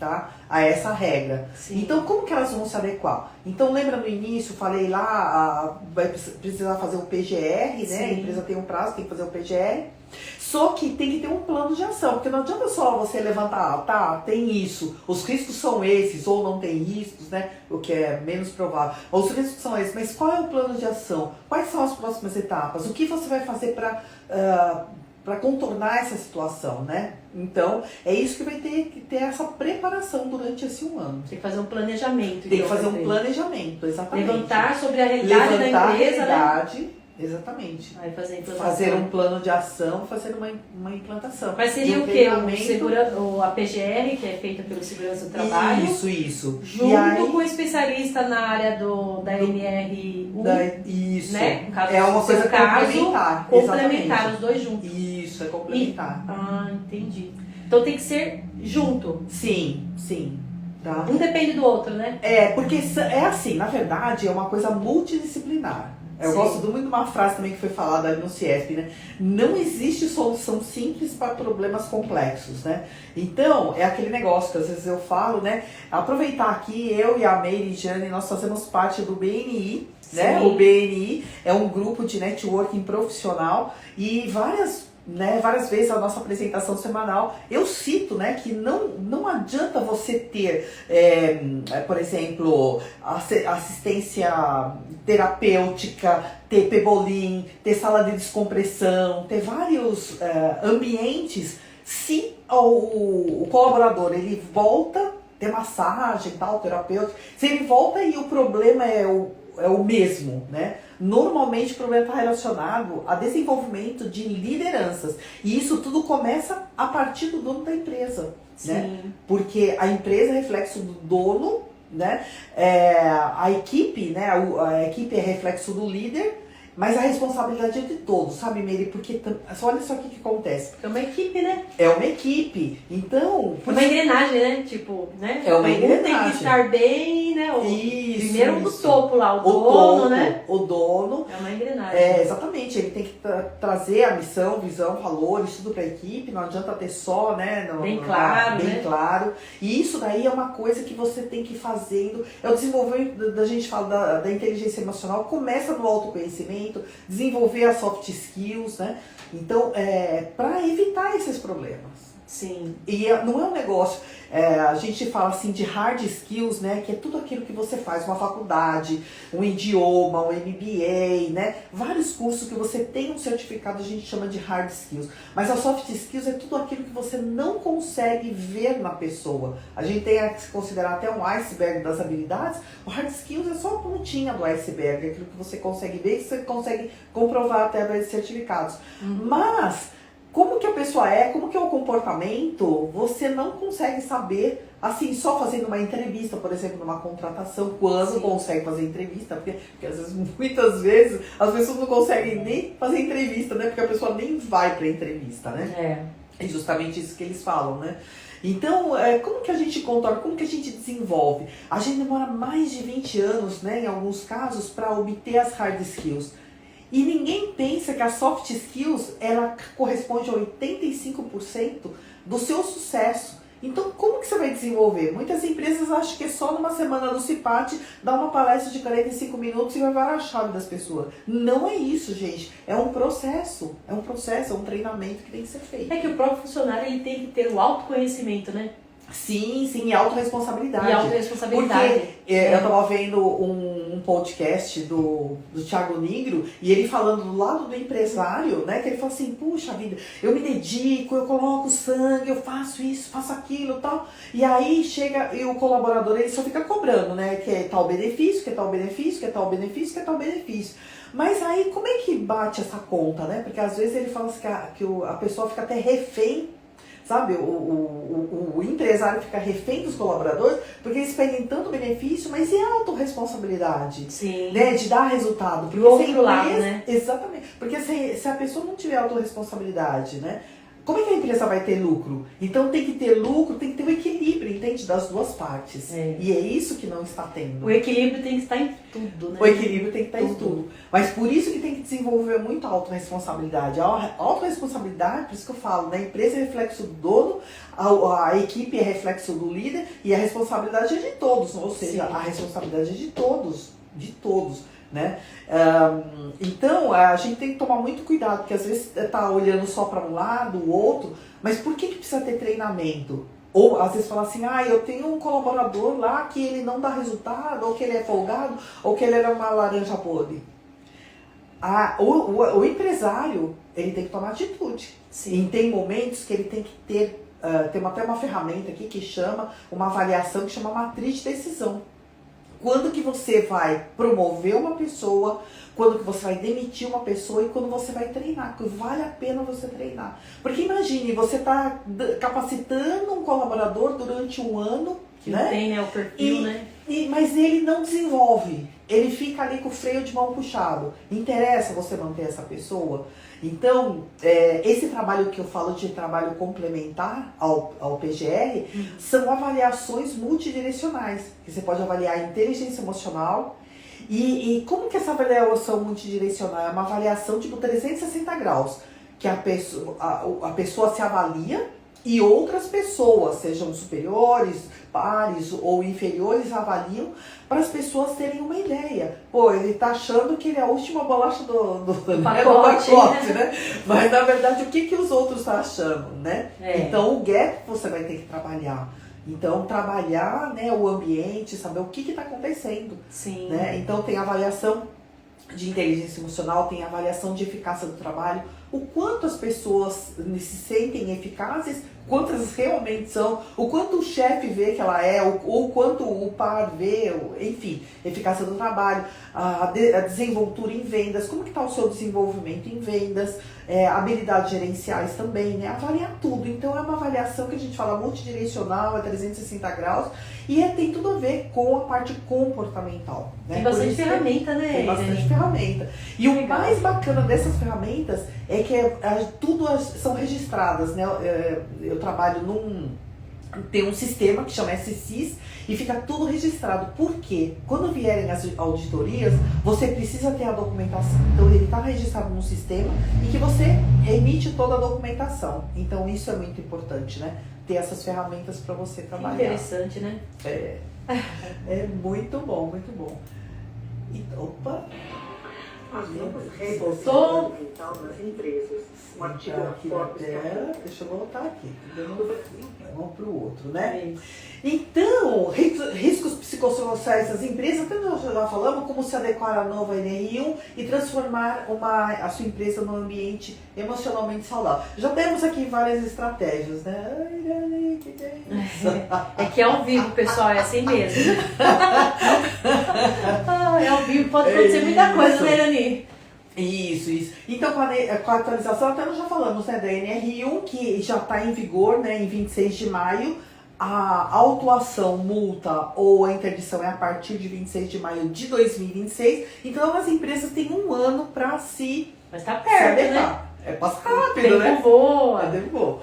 tá, a essa regra. Sim. Então, como que elas vão se adequar? Então, lembra no início, falei lá, vai precisar fazer o PGR, né? Sim. A empresa tem um prazo, tem que fazer o PGR. Só que tem que ter um plano de ação, porque não adianta só você levantar, tá, tem isso, os riscos são esses, ou não tem riscos, né, o que é menos provável. Os riscos são esses, mas qual é o plano de ação? Quais são as próximas etapas? O que você vai fazer para para contornar essa situação, né? Então, é isso que vai ter que ter essa preparação durante esse 1 ano. Tem que fazer um planejamento. Tem que então, fazer um pra ele. planejamento, exatamente. Levantar sobre a realidade da Levantar a empresa, né? realidade, exatamente. Aí fazer a implantação. Fazer um plano de ação, fazer uma implantação. Mas seria De o quê? treinamento. A PGR, que é feita pelo Segurança do Trabalho. Isso. Junto E aí, com o especialista na área da NR1, isso. né? No caso, É uma no seu coisa caso, complementar. complementar exatamente. os dois juntos. Isso, é complementar. Entendi. Então tem que ser junto. Sim. Tá? Um depende do outro, né? Porque é assim, na verdade, é uma coisa multidisciplinar. Eu Sim. gosto muito de uma frase também que foi falada ali no CIESP, né? Não existe solução simples para problemas complexos, né? Então, é aquele negócio que às vezes eu falo, né? Aproveitar aqui, eu e a Meire e Jane, nós fazemos parte do BNI, né? Sim. O BNI é um grupo de networking profissional e várias vezes a nossa apresentação semanal, eu cito, né, que não adianta você ter, por exemplo, assistência terapêutica, ter pebolim, ter sala de descompressão, ter vários ambientes, se o colaborador ele volta, ter massagem, tal, terapêutica, se ele volta e o problema é o mesmo, né? Normalmente o problema está relacionado a desenvolvimento de lideranças. E isso tudo começa a partir do dono da empresa. Sim. Né? Porque a empresa é reflexo do dono, né? A equipe, né? A equipe é reflexo do líder, mas a responsabilidade é de todos, sabe, Meire? Porque olha só o que acontece. É uma equipe, né? É uma equipe. Então. É uma engrenagem, né? Tipo, né? É uma engrenagem. Tem que estar bem, né? Primeiro do isso. topo lá, o dono, topo, né? O dono. É uma engrenagem. Exatamente. Ele tem que trazer a missão, visão, valores, tudo para a equipe. Não adianta ter só, né? Bem claro, bem né? claro. E isso daí é uma coisa que você tem que ir fazendo. É o desenvolvimento, da gente fala da inteligência emocional, começa no autoconhecimento, desenvolver as soft skills, né? Então, para evitar esses problemas. Sim. E não é um negócio, a gente fala assim de hard skills, né? Que é tudo aquilo que você faz, uma faculdade, um idioma, um MBA, né? Vários cursos que você tem um certificado, a gente chama de hard skills. Mas a soft skills é tudo aquilo que você não consegue ver na pessoa. A gente tem que considerar até um iceberg das habilidades. O hard skills é só a pontinha do iceberg, é aquilo que você consegue ver, que você consegue comprovar através de certificados. Mas como que a pessoa como que é o comportamento, você não consegue saber, assim, só fazendo uma entrevista, por exemplo, numa contratação, quando Sim. consegue fazer entrevista, porque às vezes, muitas vezes, as pessoas não conseguem nem fazer entrevista, né, porque a pessoa nem vai pra entrevista, né? É justamente isso que eles falam, né? Então, como que a gente contorna, como que a gente desenvolve? A gente demora mais de 20 anos, né, em alguns casos, para obter as hard skills. E ninguém pensa que a soft skills, ela corresponde a 85% do seu sucesso. Então, como que você vai desenvolver? Muitas empresas acham que é só numa semana do CIPAT, dar uma palestra de 45 minutos e vai varar a chave das pessoas. Não é isso, gente. É um processo, é um treinamento que tem que ser feito. É que o próprio funcionário ele tem que ter o autoconhecimento, né? Sim, e autorresponsabilidade. E autorresponsabilidade. Porque eu tava vendo um podcast do Thiago Nigro, e ele falando do lado do empresário, né? Que ele falou assim, puxa vida, eu me dedico, eu coloco sangue, eu faço isso, faço aquilo e tal. E aí chega, e o colaborador, ele só fica cobrando, né? Que é tal benefício, que é tal benefício, que é tal benefício, que é tal benefício. Mas aí, como é que bate essa conta, né? Porque às vezes ele fala assim que a pessoa fica até refém. Sabe, o empresário fica refém dos colaboradores porque eles pedem tanto benefício, mas e a autorresponsabilidade? Sim. Né, de dar resultado? Porque do outro lado, né? Exatamente. Porque se a pessoa não tiver autorresponsabilidade, né? Como é que a empresa vai ter lucro? Então tem que ter lucro, tem que ter um equilíbrio, entende? Das duas partes. E é isso que não está tendo. O equilíbrio tem que estar em tudo, né? O equilíbrio tem que estar em tudo. Mas por isso que tem que desenvolver muito a autorresponsabilidade. A autorresponsabilidade, por isso que eu falo, né? A empresa é reflexo do dono, a equipe é reflexo do líder e a responsabilidade é de todos. Ou seja, a responsabilidade é de todos. De todos. Né? Então a gente tem que tomar muito cuidado, porque às vezes tá olhando só para um lado, o outro, mas por que precisa ter treinamento? Ou às vezes fala assim, eu tenho um colaborador lá que ele não dá resultado, ou que ele é folgado, ou que ele era uma laranja podre. O empresário, ele tem que tomar atitude. Sim. E tem momentos que ele tem que ter, tem até uma ferramenta aqui que chama, uma avaliação que chama matriz de decisão. Quando que você vai promover uma pessoa, quando que você vai demitir uma pessoa e quando você vai treinar, porque vale a pena você treinar. Porque imagine, você está capacitando um colaborador durante um ano, Que né? tem, né, o perfil, né? Mas ele não desenvolve, ele fica ali com o freio de mão puxado. Interessa você manter essa pessoa? Então, esse trabalho que eu falo de trabalho complementar ao PGR são avaliações multidirecionais, que você pode avaliar a inteligência emocional. E como que essa avaliação multidirecional? É uma avaliação tipo 360 graus, que a pessoa se avalia e outras pessoas, sejam superiores, pares ou inferiores, avaliam para as pessoas terem uma ideia. Pô, ele tá achando que ele é a última bolacha do pacote, né? Mas na verdade, o que os outros estão achando, né? Então o gap você vai ter que trabalhar. Então, trabalhar, né, o ambiente, saber o que está acontecendo. Sim. Né? Então, tem avaliação de inteligência emocional, tem avaliação de eficácia do trabalho, o quanto as pessoas se sentem eficazes, quantas realmente são, o quanto o chefe vê que ela é, ou quanto o par vê, enfim, eficácia do trabalho, a desenvoltura em vendas, como que está o seu desenvolvimento em vendas, habilidades gerenciais também, né? Avaliar tudo. Então é uma avaliação que a gente fala multidirecional, 360 graus, e tem tudo a ver com a parte comportamental. Né? Tem bastante ferramenta, né? Tem bastante ferramenta. E o mais bacana dessas ferramentas é que tudo são registradas, né? Eu trabalho tem um sistema que chama SSIS e fica tudo registrado. Por quê? Quando vierem as auditorias, você precisa ter a documentação. Então ele está registrado num sistema e que você emite toda a documentação. Então isso é muito importante, né? Ter essas ferramentas para você trabalhar. Interessante, né? É muito bom, muito bom. Opa! As novas regras Voltou. ambiental nas empresas. Um artigo da Aqui na Forbes tela, deixa eu voltar aqui. Vamos para o outro, né? Isso. Então, riscos psicossociais das empresas, até nós já falamos como se adequar à nova NR1 e transformar a sua empresa num ambiente emocionalmente saudável. Já temos aqui várias estratégias, né? Ai, Dani, que é isso? É que é ao vivo, pessoal, é assim mesmo. É ao vivo, pode acontecer muita coisa, né, Dani? Isso. Então, com a atualização, até nós já falamos, né, da NR1, que já está em vigor, né, em 26 de maio. A autuação, multa ou a interdição é a partir de 26 de maio de 2026. Então, as empresas têm um ano para Mas tá perto, né? adequar. Passa rápido, né? Voa. Voa.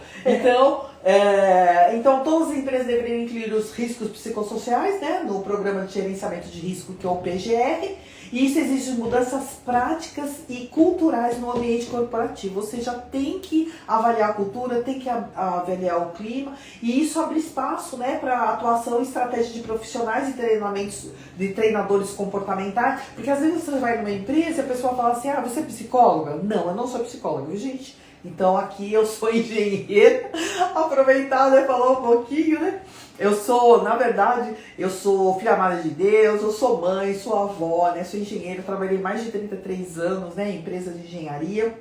Então, todas as empresas deveriam incluir os riscos psicossociais, né, no programa de gerenciamento de risco, que é o PGR. E isso exige mudanças práticas e culturais no ambiente corporativo. Você já tem que avaliar a cultura, tem que avaliar o clima, e isso abre espaço, né, para atuação e estratégia de profissionais e treinamentos de treinadores comportamentais. Porque às vezes você vai numa empresa e a pessoa fala assim: você é psicóloga? Não, eu não sou psicóloga, viu, gente? Então aqui eu sou engenheira, aproveitar, né, falar um pouquinho, né? Na verdade, eu sou filha amada de Deus, eu sou mãe, sou avó, né? Sou engenheira, trabalhei mais de 33 anos, né, em empresa de engenharia.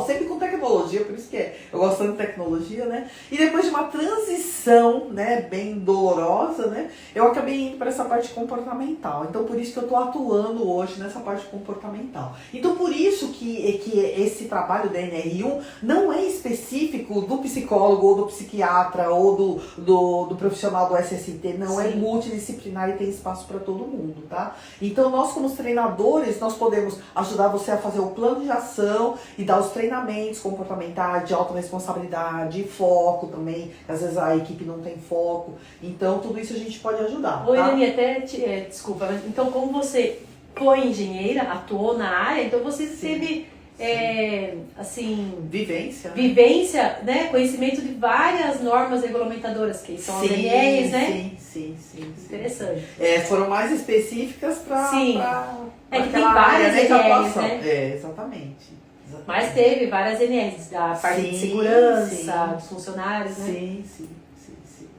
Sempre com tecnologia, por isso que eu gosto tanto de tecnologia, né? E depois de uma transição, né, bem dolorosa, né, eu acabei indo para essa parte comportamental. Então, por isso que eu estou atuando hoje nessa parte comportamental. Então, por isso que esse trabalho da NR1 não é específico do psicólogo ou do psiquiatra ou do profissional do SST, não. Sim. É multidisciplinar e tem espaço para todo mundo, tá? Então, nós como treinadores, nós podemos ajudar você a fazer o plano de ação e dar os treinamentos comportamentais de autorresponsabilidade, foco também, às vezes a equipe não tem foco, então tudo isso a gente pode ajudar. Oi, tá? Dani, desculpa, mas então como você foi engenheira, atuou na área, então você teve, vivência, né, conhecimento de várias normas regulamentadoras, que são as NRs, né? Sim. Interessante. Foram mais específicas para que tem várias NRs, né? Exatamente. Mas teve várias NRs, da parte de segurança, dos funcionários, né? Sim.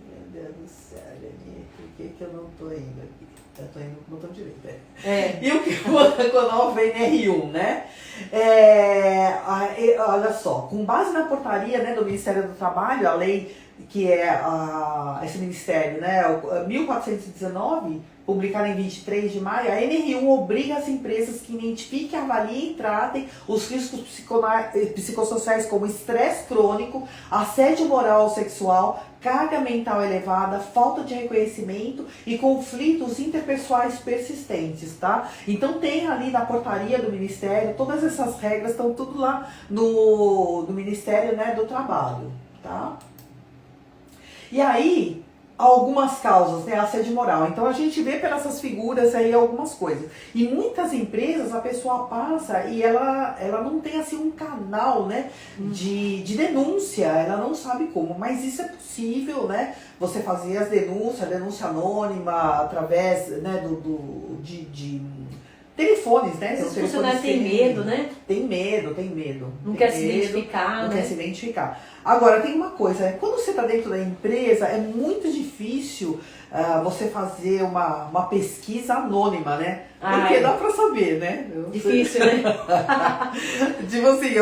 Meu Deus do céu, Dani, por que que eu não tô indo aqui? Eu tô indo com o botão direito. É. E o que quando a NR1, né? Olha só, com base na portaria, né, do Ministério do Trabalho, a lei que é esse ministério, né, 1419, publicada em 23 de maio, a NR1 obriga as empresas que identifiquem, avaliem e tratem os riscos psicossociais como estresse crônico, assédio moral ou sexual, carga mental elevada, falta de reconhecimento e conflitos interpessoais persistentes, tá? Então tem ali na portaria do Ministério, todas essas regras estão tudo lá no Ministério, né, do Trabalho, tá? E aí, algumas causas, né, assédio moral. Então a gente vê pelas essas figuras aí algumas coisas. E muitas empresas a pessoa passa e ela não tem assim um canal, né, de denúncia, ela não sabe como, mas isso é possível, né? Você fazer as denúncias, denúncia anônima através, né, de telefones, né? Os funcionários têm medo, né? Tem medo. Não quer se identificar, Não né? quer se identificar. Agora, tem uma coisa, quando você está dentro da empresa, é muito difícil você fazer uma pesquisa anônima, né? Porque dá pra saber, né? Difícil, né? Tipo assim,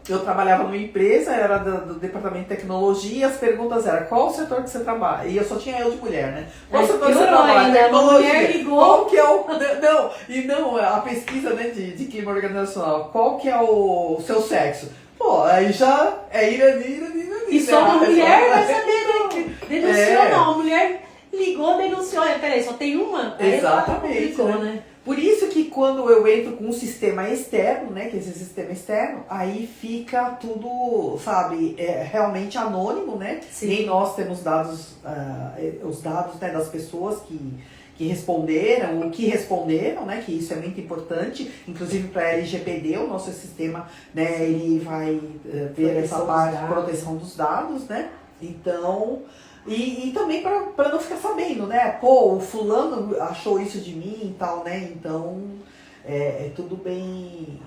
eu trabalhava numa empresa, era do departamento de tecnologia, e as perguntas eram, qual o setor que você trabalha? E eu só tinha eu de mulher, né? Qual o setor que você trabalha? Ainda, Tecnologia. a mulher ligou. Qual que é o... Não, a pesquisa, né, de clima organizacional, qual que é o seu sexo? Pô, aí já é ira. E só uma mulher vai saber, né? Denunciou, não, a mulher ligou, denunciou. Peraí, só tem uma? Exatamente. Complicou, né? Por isso que quando eu entro com um sistema externo, né, que é esse sistema externo, aí fica tudo, sabe, realmente anônimo, né? Sim. Nem nós temos dados, os dados, né, das pessoas que responderam, o que responderam, né, que isso é muito importante, inclusive para a LGPD, o nosso sistema, né, ele vai ver essa parte de proteção dos dados, né? Então, e também para não ficar sabendo, né? Pô, o fulano achou isso de mim e tal, né? Então, é tudo bem...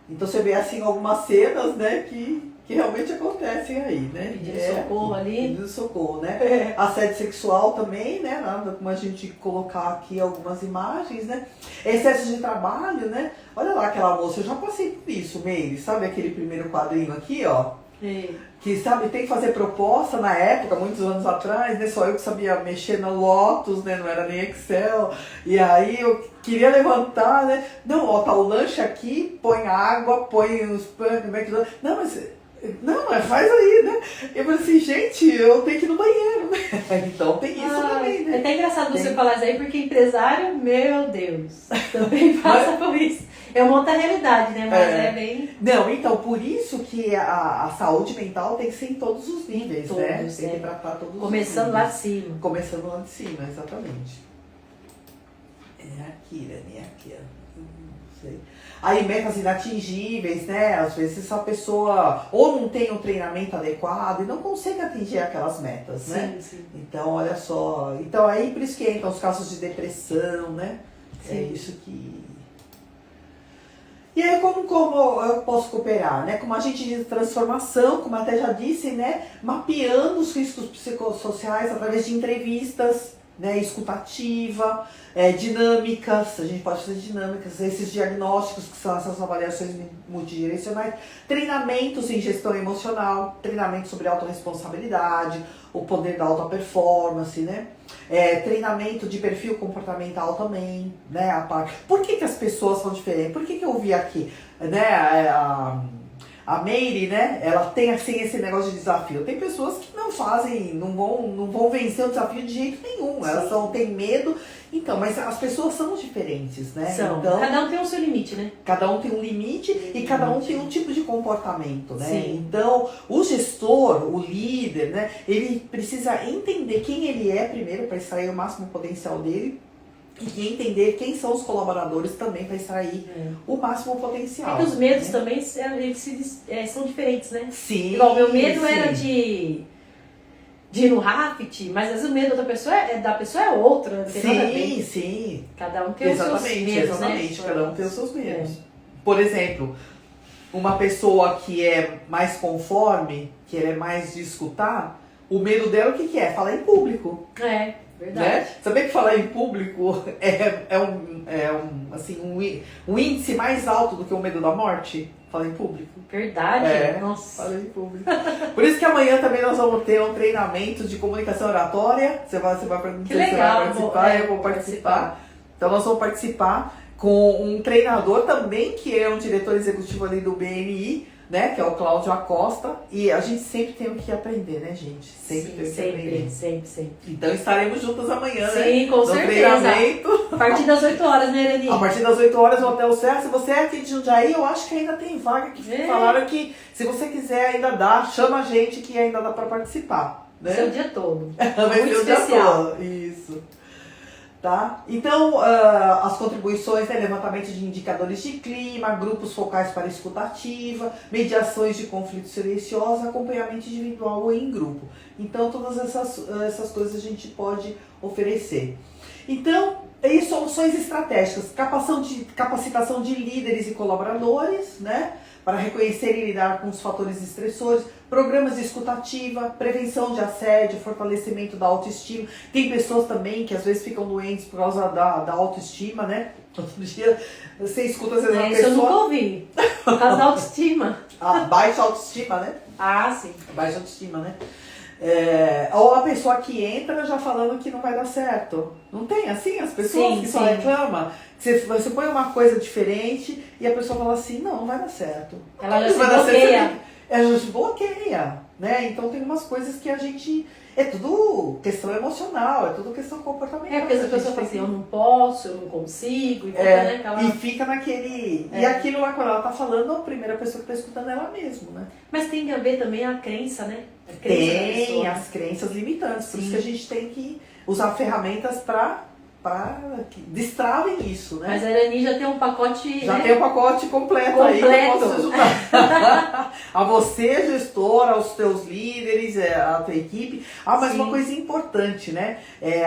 Então você vê, assim, algumas cenas, né, que realmente acontecem aí, né? Pedindo socorro ali. Pedindo socorro, né? Assédio sexual também, né? Nada como a gente colocar aqui algumas imagens, né? Excesso de trabalho, né? Olha lá aquela moça, eu já passei por isso, Meire. Sabe aquele primeiro quadrinho aqui, ó? Que, sabe, tem que fazer proposta na época, muitos anos atrás, né? Só eu que sabia mexer no Lotus, né? Não era nem Excel. E aí eu queria levantar, né? Não, ó, tá o lanche aqui, põe água, põe os pães, McDonald's. Não, mas faz aí, né? Eu falei assim, gente, eu tenho que ir no banheiro, né? Então tem isso também, né? É até engraçado você falar isso aí, porque empresário, meu Deus, também passa por isso. É uma outra realidade, né? Mas é bem... Não, então, por isso que a saúde mental tem que ser em todos os níveis, né? Todos, Tem que tratar todos os Começando níveis. lá de cima. Começando lá de cima, exatamente. É aqui, não sei. Aí metas inatingíveis, né? Às vezes a pessoa ou não tem um treinamento adequado e não consegue atingir aquelas metas, né? Sim. Então, olha só. Então aí por isso que entram os casos de depressão, né? Sim. É isso que... E aí como eu posso cooperar, né? Como agente de transformação, como eu até já disse, né? Mapeando os riscos psicossociais através de entrevistas, né? Escutativa, dinâmicas, a gente pode fazer dinâmicas, esses diagnósticos que são essas avaliações multidirecionais, treinamentos em gestão emocional, treinamento sobre autorresponsabilidade, o poder da alta performance, né? Treinamento de perfil comportamental também, né? Por que as pessoas são diferentes? Por que eu vi aqui, né? A Meire, né? Ela tem assim esse negócio de desafio. Tem pessoas que não fazem, não vão vencer o desafio de jeito nenhum. Elas têm medo. Então, mas as pessoas são diferentes, né? São. Então, Cada um tem o seu limite, né? cada um tem um limite e cada um tem um tipo de comportamento, né? Sim. Então, o gestor, o líder, né? Ele precisa entender quem ele é primeiro para extrair o máximo potencial dele e entender quem são os colaboradores também para extrair o máximo potencial. Porque os medos né? também são diferentes, né? Sim. Igual, meu medo sim. era de ir no raft, mas às vezes o medo da pessoa é outro, não tem nada a ver. Sim. Cada um tem os seus medos, exatamente. né? Cada um tem os seus medos. Por exemplo, uma pessoa que é mais conforme, que ela é mais de escutar, o medo dela o que é? Falar em público. Verdade. Né? Sabia que falar em público um índice mais alto do que o medo da morte? Falar em público. Verdade? Nossa. Falar em público. Por isso que amanhã também nós vamos ter um treinamento de comunicação oratória. Você vai perguntar Que se você legal, vai participar, eu vou participar. Então nós vamos participar com um treinador também, que é um diretor executivo ali do BNI, né, que é o Cláudio Acosta, e a gente sempre tem o que aprender, né, gente? Sempre tem o que aprender. Sempre. Então estaremos juntas amanhã, né? Sim, com no certeza. Treinamento. A partir das 8 horas, né, Irani? A partir das 8 horas no Hotel Serra. Se você é aqui de Jundiaí, eu acho que ainda tem vaga, que falaram que se você quiser ainda dá, chama a gente que ainda dá para participar, né? Seu dia todo. Vai Muito ser o dia especial. todo. Isso. Tá? Então, as contribuições, né, levantamento de indicadores de clima, grupos focais para escuta ativa, mediações de conflitos silenciosos, acompanhamento individual ou em grupo. Então, todas essas coisas a gente pode oferecer. Então, e soluções estratégicas, capacitação de líderes e colaboradores, né, para reconhecer e lidar com os fatores estressores, programas de escuta ativa, prevenção de assédio, fortalecimento da autoestima. Tem pessoas também que às vezes ficam doentes por causa da autoestima, né? Todo dia você escuta às vezes uma Isso eu nunca pessoa... ouvi. Por causa da autoestima. A baixa autoestima, né? Ah, sim. Baixa autoestima, né? Ou a pessoa que entra já falando que não vai dar certo. Não tem assim as pessoas Sim, que só sim. reclamam? Você põe uma coisa diferente e a pessoa fala assim, não vai dar certo. Ela já Não se vai dar certo, bloqueia. ela já se bloqueia, né? Então tem umas coisas que a gente... É tudo questão emocional, é tudo questão comportamental. É porque as A gente pessoas tem falam assim, que- eu não posso, eu não consigo, e fica, né, aquela... E fica naquele... E aquilo lá, quando ela tá falando, a primeira pessoa que tá escutando é ela mesma, né? Mas tem a ver também a crença, né? A crença da Tem pessoa. as crenças limitantes, por Sim. isso que a gente tem que usar ferramentas para que destravem isso, né? Mas a Irani já tem um pacote, Já né? tem o pacote completo aí que eu Completo. posso ajudar. A você, gestor, aos teus líderes, a tua equipe. Mas Sim. uma coisa importante, né?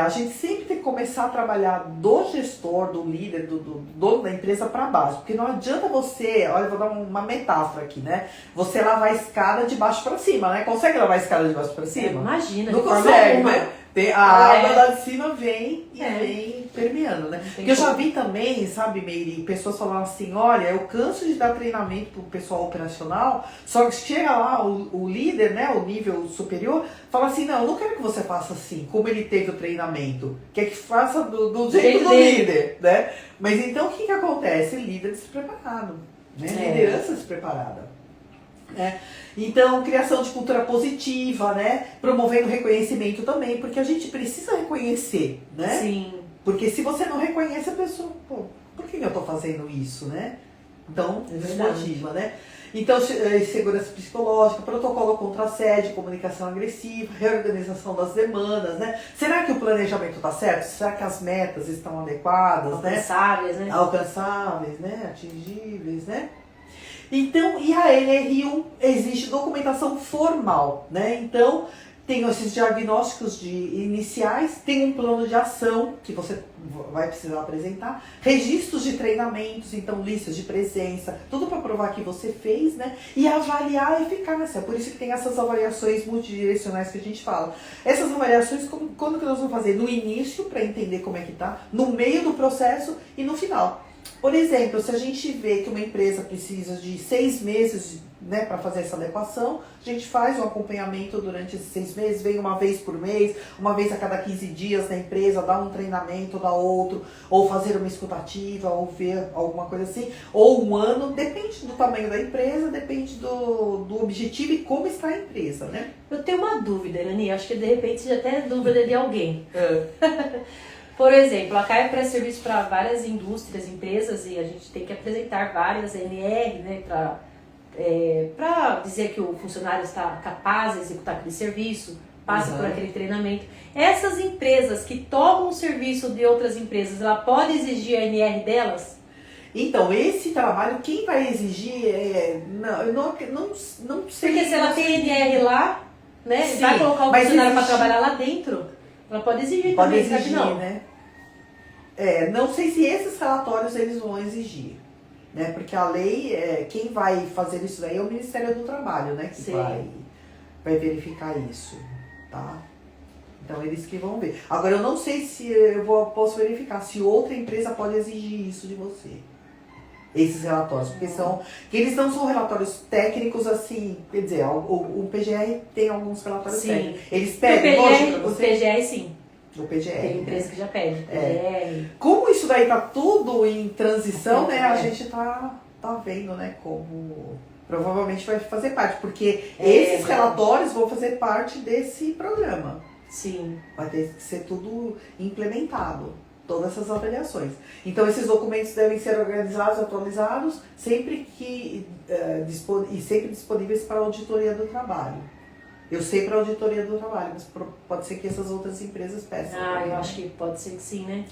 A gente sempre tem que começar a trabalhar do gestor, do líder, do dono da empresa para baixo. Porque não adianta você, olha, eu vou dar uma metáfora aqui, né? Você lavar a escada de baixo para cima, né? Consegue lavar a escada de baixo para cima? Imagina, Não de forma consegue, alguma. né? A água É. lá de cima vem e É. vem permeando, né? Não tem Porque eu já como. vi também, sabe, Meire, pessoas falando assim, olha, eu canso de dar treinamento pro pessoal operacional, só que chega lá o líder, né, o nível superior, fala assim, não, eu não quero que você faça assim, como ele teve o treinamento, quer que faça do jeito do dele. líder, né? Mas então o que acontece? Líder despreparado, né? Liderança despreparada. Né? Então, criação de cultura positiva, né? Promovendo reconhecimento também, porque a gente precisa reconhecer, né? Sim. Porque se você não reconhece a pessoa, pô, por que eu tô fazendo isso, né? Então, É verdade. desmotiva, né? Então, segurança psicológica, protocolo contra assédio, comunicação agressiva, reorganização das demandas, né? Será que o planejamento está certo? Será que as metas estão adequadas, né? Alcançáveis, né? Alcançáveis, né? Atingíveis, né? Então, e a NR1 exige documentação formal, né? Então, tem esses diagnósticos iniciais, tem um plano de ação que você vai precisar apresentar, registros de treinamentos, então listas de presença, tudo para provar que você fez, né? E avaliar a eficácia, por isso que tem essas avaliações multidirecionais que a gente fala. Essas avaliações, quando que nós vamos fazer? No início, para entender como é que tá, no meio do processo e no final. Por exemplo, se a gente vê que uma empresa precisa de 6 meses, né, para fazer essa adequação, a gente faz um acompanhamento durante esses 6 meses, vem uma vez por mês, uma vez a cada 15 dias na empresa, dá um treinamento, dá outro, ou fazer uma escutativa, ou ver alguma coisa assim, ou um ano, depende do tamanho da empresa, depende do objetivo e como está a empresa, né? Eu tenho uma dúvida, Irani, acho que de repente já até é dúvida de alguém. Por exemplo, a CAI presta serviço para várias indústrias, empresas, e a gente tem que apresentar várias NR, né, para dizer que o funcionário está capaz de executar aquele serviço, passa por aquele treinamento. Essas empresas que tomam o serviço de outras empresas, ela pode exigir a NR delas? Então, esse trabalho, quem vai exigir não sei. Porque se ela tem NR lá, né, Sim, vai colocar o mas funcionário para existe- trabalhar lá dentro, ela pode exigir Pode também, sabe exigir, não? né? Não sei se esses relatórios eles vão exigir, né? Porque a lei, quem vai fazer isso daí é o Ministério do Trabalho, né? Que Sim. vai verificar isso, tá? Então eles que vão ver. Agora eu não sei se posso verificar se outra empresa pode exigir isso de você. Esses relatórios, porque que eles não são relatórios técnicos assim, quer dizer, o PGR tem alguns relatórios técnicos. Eles pedem, lógico, O PGR sim. O PGR. Tem empresa que já pede. PGR. Como isso daí tá tudo em transição, né? A É. gente tá vendo, né, como provavelmente vai fazer parte, porque esses relatórios vão fazer parte desse programa. Sim. Vai ter que ser tudo implementado, todas essas avaliações. Então esses documentos devem ser organizados, atualizados, sempre sempre disponíveis para a auditoria do trabalho. Eu sei para a auditoria do trabalho, mas pode ser que essas outras empresas peçam. Eu acho que pode ser que sim, né?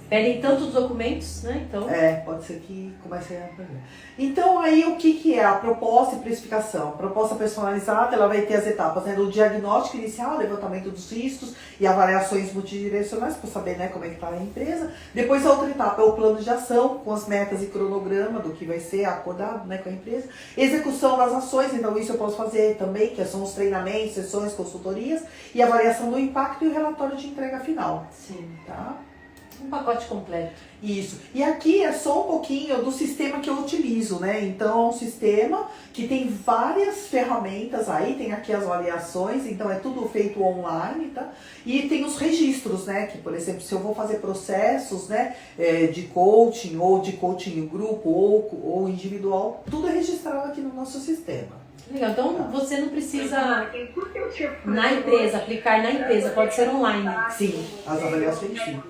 Pedem tantos documentos, né? Então... pode ser que comece a aprender. Então, aí, o que é a proposta e precificação? A proposta personalizada, ela vai ter as etapas, né, do diagnóstico inicial, levantamento dos riscos e avaliações multidirecionais, para saber, né, como é que está a empresa. Depois, a outra etapa é o plano de ação, com as metas e cronograma do que vai ser acordado, né, com a empresa. Execução das ações, então isso eu posso fazer também, que são os treinamentos, sessões, consultorias, e avaliação do impacto e o relatório de entrega final. Sim. Tá? Um pacote completo. Isso. E aqui é só um pouquinho do sistema que eu utilizo, né? Então é um sistema que tem várias ferramentas aí, tem aqui as avaliações, então é tudo feito online, tá? E tem os registros, né? Que, por exemplo, se eu vou fazer processos, né, de coaching ou de coaching em grupo ou individual, tudo é registrado aqui no nosso sistema. Legal. Então você não precisa na empresa, aplicar na empresa, pode ser online. Sim, as avaliações sim.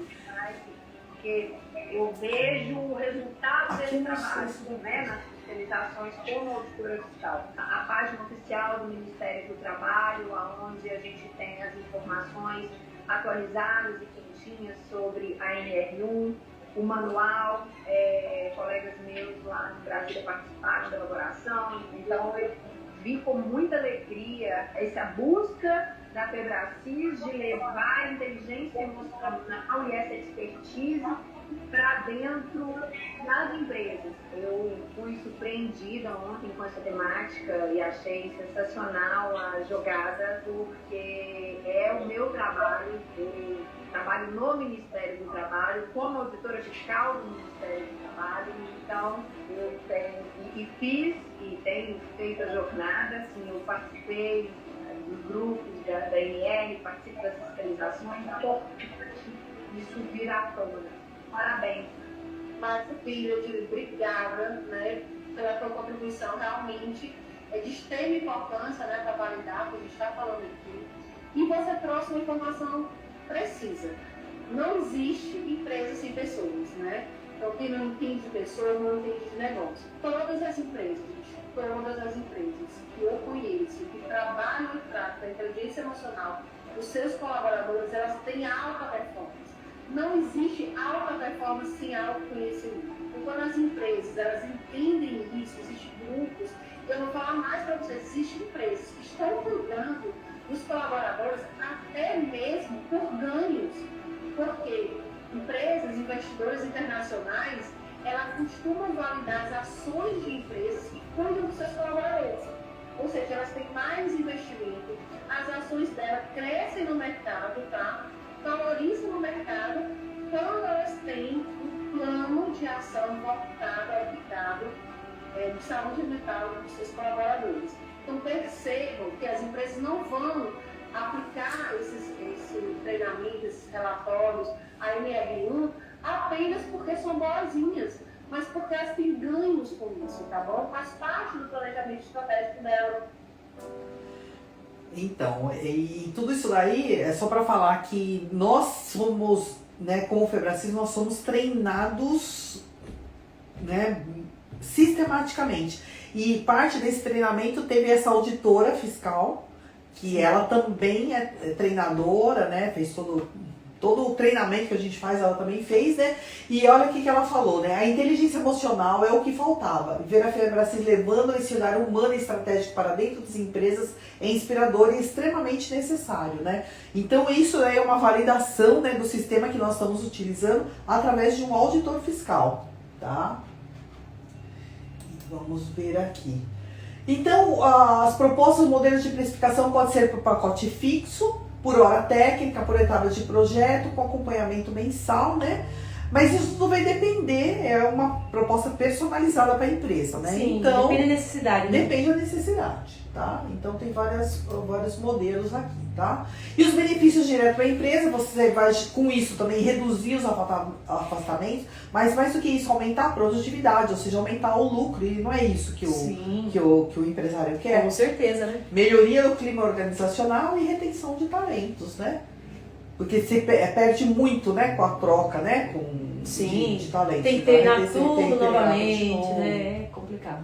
Porque eu vejo o resultado desse trabalho, né, nas fiscalizações como auditora fiscal. A página oficial do Ministério do Trabalho, onde a gente tem as informações atualizadas e quentinhas sobre a NR1, o manual, colegas meus lá no Brasil participaram da elaboração, então eu vi com muita alegria essa busca da Febracis de levar a inteligência emocional e essa expertise para dentro das empresas. Eu fui surpreendida ontem com essa temática e achei sensacional a jogada, porque é o meu trabalho, eu trabalho no Ministério do Trabalho, como auditora fiscal do Ministério do Trabalho, então eu tenho e tenho feito a jornada, assim, eu participei dos grupos da INR, participo das fiscalizações, isso vir à tona. Parabéns. Márcia Filho, obrigada, né, pela tua contribuição, realmente é de extrema importância, né, para validar o que a gente está falando aqui. E você trouxe uma informação precisa. Não existe empresa sem pessoas, né? Então, quem não entende de pessoas, não entende de negócio. Todas as empresas que eu conheço, que trabalham e tratam a inteligência emocional dos seus colaboradores, elas têm alta performance. Não existe alta performance sem autoconhecimento. Então, quando as empresas elas entendem isso, existem grupos, eu vou falar mais para vocês, existem empresas que estão cuidando dos colaboradores até mesmo por ganhos, porque empresas, investidores internacionais, elas costumam validar as ações de empresas que cuidam dos seus colaboradores. Ou seja, elas têm mais investimento, as ações delas crescem no mercado, tá? Valorizam no mercado quando elas têm um plano de ação voltado, aplicado de saúde mental dos seus colaboradores. Então percebam que as empresas não vão aplicar esse treinamento, esses relatórios, a NR1, apenas porque são boazinhas, mas porque elas têm ganhos com isso, tá bom? Faz parte do planejamento estratégico dela. Então, e tudo isso daí é só para falar que nós somos, né, como Febracis, nós somos treinados, né, sistematicamente. E parte desse treinamento teve essa auditora fiscal, que ela também é treinadora, né, fez todo o treinamento que a gente faz, ela também fez, né? E olha o que ela falou, né? A inteligência emocional é o que faltava. Ver a Febracis levando esse olhar humano e estratégico para dentro das empresas é inspirador e extremamente necessário, né? Então isso é uma validação, né, do sistema que nós estamos utilizando através de um auditor fiscal, tá? Vamos ver aqui. Então, as propostas, modelos de precificação pode ser por pacote fixo, por hora técnica, por etapas de projeto, com acompanhamento mensal, né? Mas isso tudo vai depender, é uma proposta personalizada para a empresa, né? Sim, então, depende da necessidade, né? depende da necessidade, tá? Então tem vários modelos aqui, tá? E os benefícios diretos para a empresa, você vai com isso também reduzir os afastamentos, mas mais do que isso, aumentar a produtividade, ou seja, aumentar o lucro, e não é isso que o empresário quer. Com certeza, né? Melhoria do clima organizacional e retenção de talentos, né? Porque você perde muito, né, com a troca, né, de talentos. Tem que treinar tudo novamente, né? É complicado.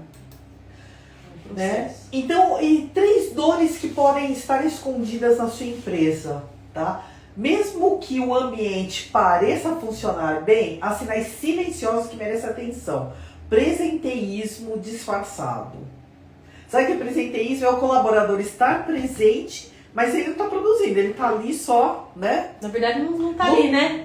Né? Então, e 3 dores que podem estar escondidas na sua empresa, tá? Mesmo que o ambiente pareça funcionar bem, há sinais silenciosos que merecem atenção. Presenteísmo disfarçado. Sabe que presenteísmo é o colaborador estar presente, mas ele não está produzindo, ele está ali só, né? Na verdade não tá ali, né?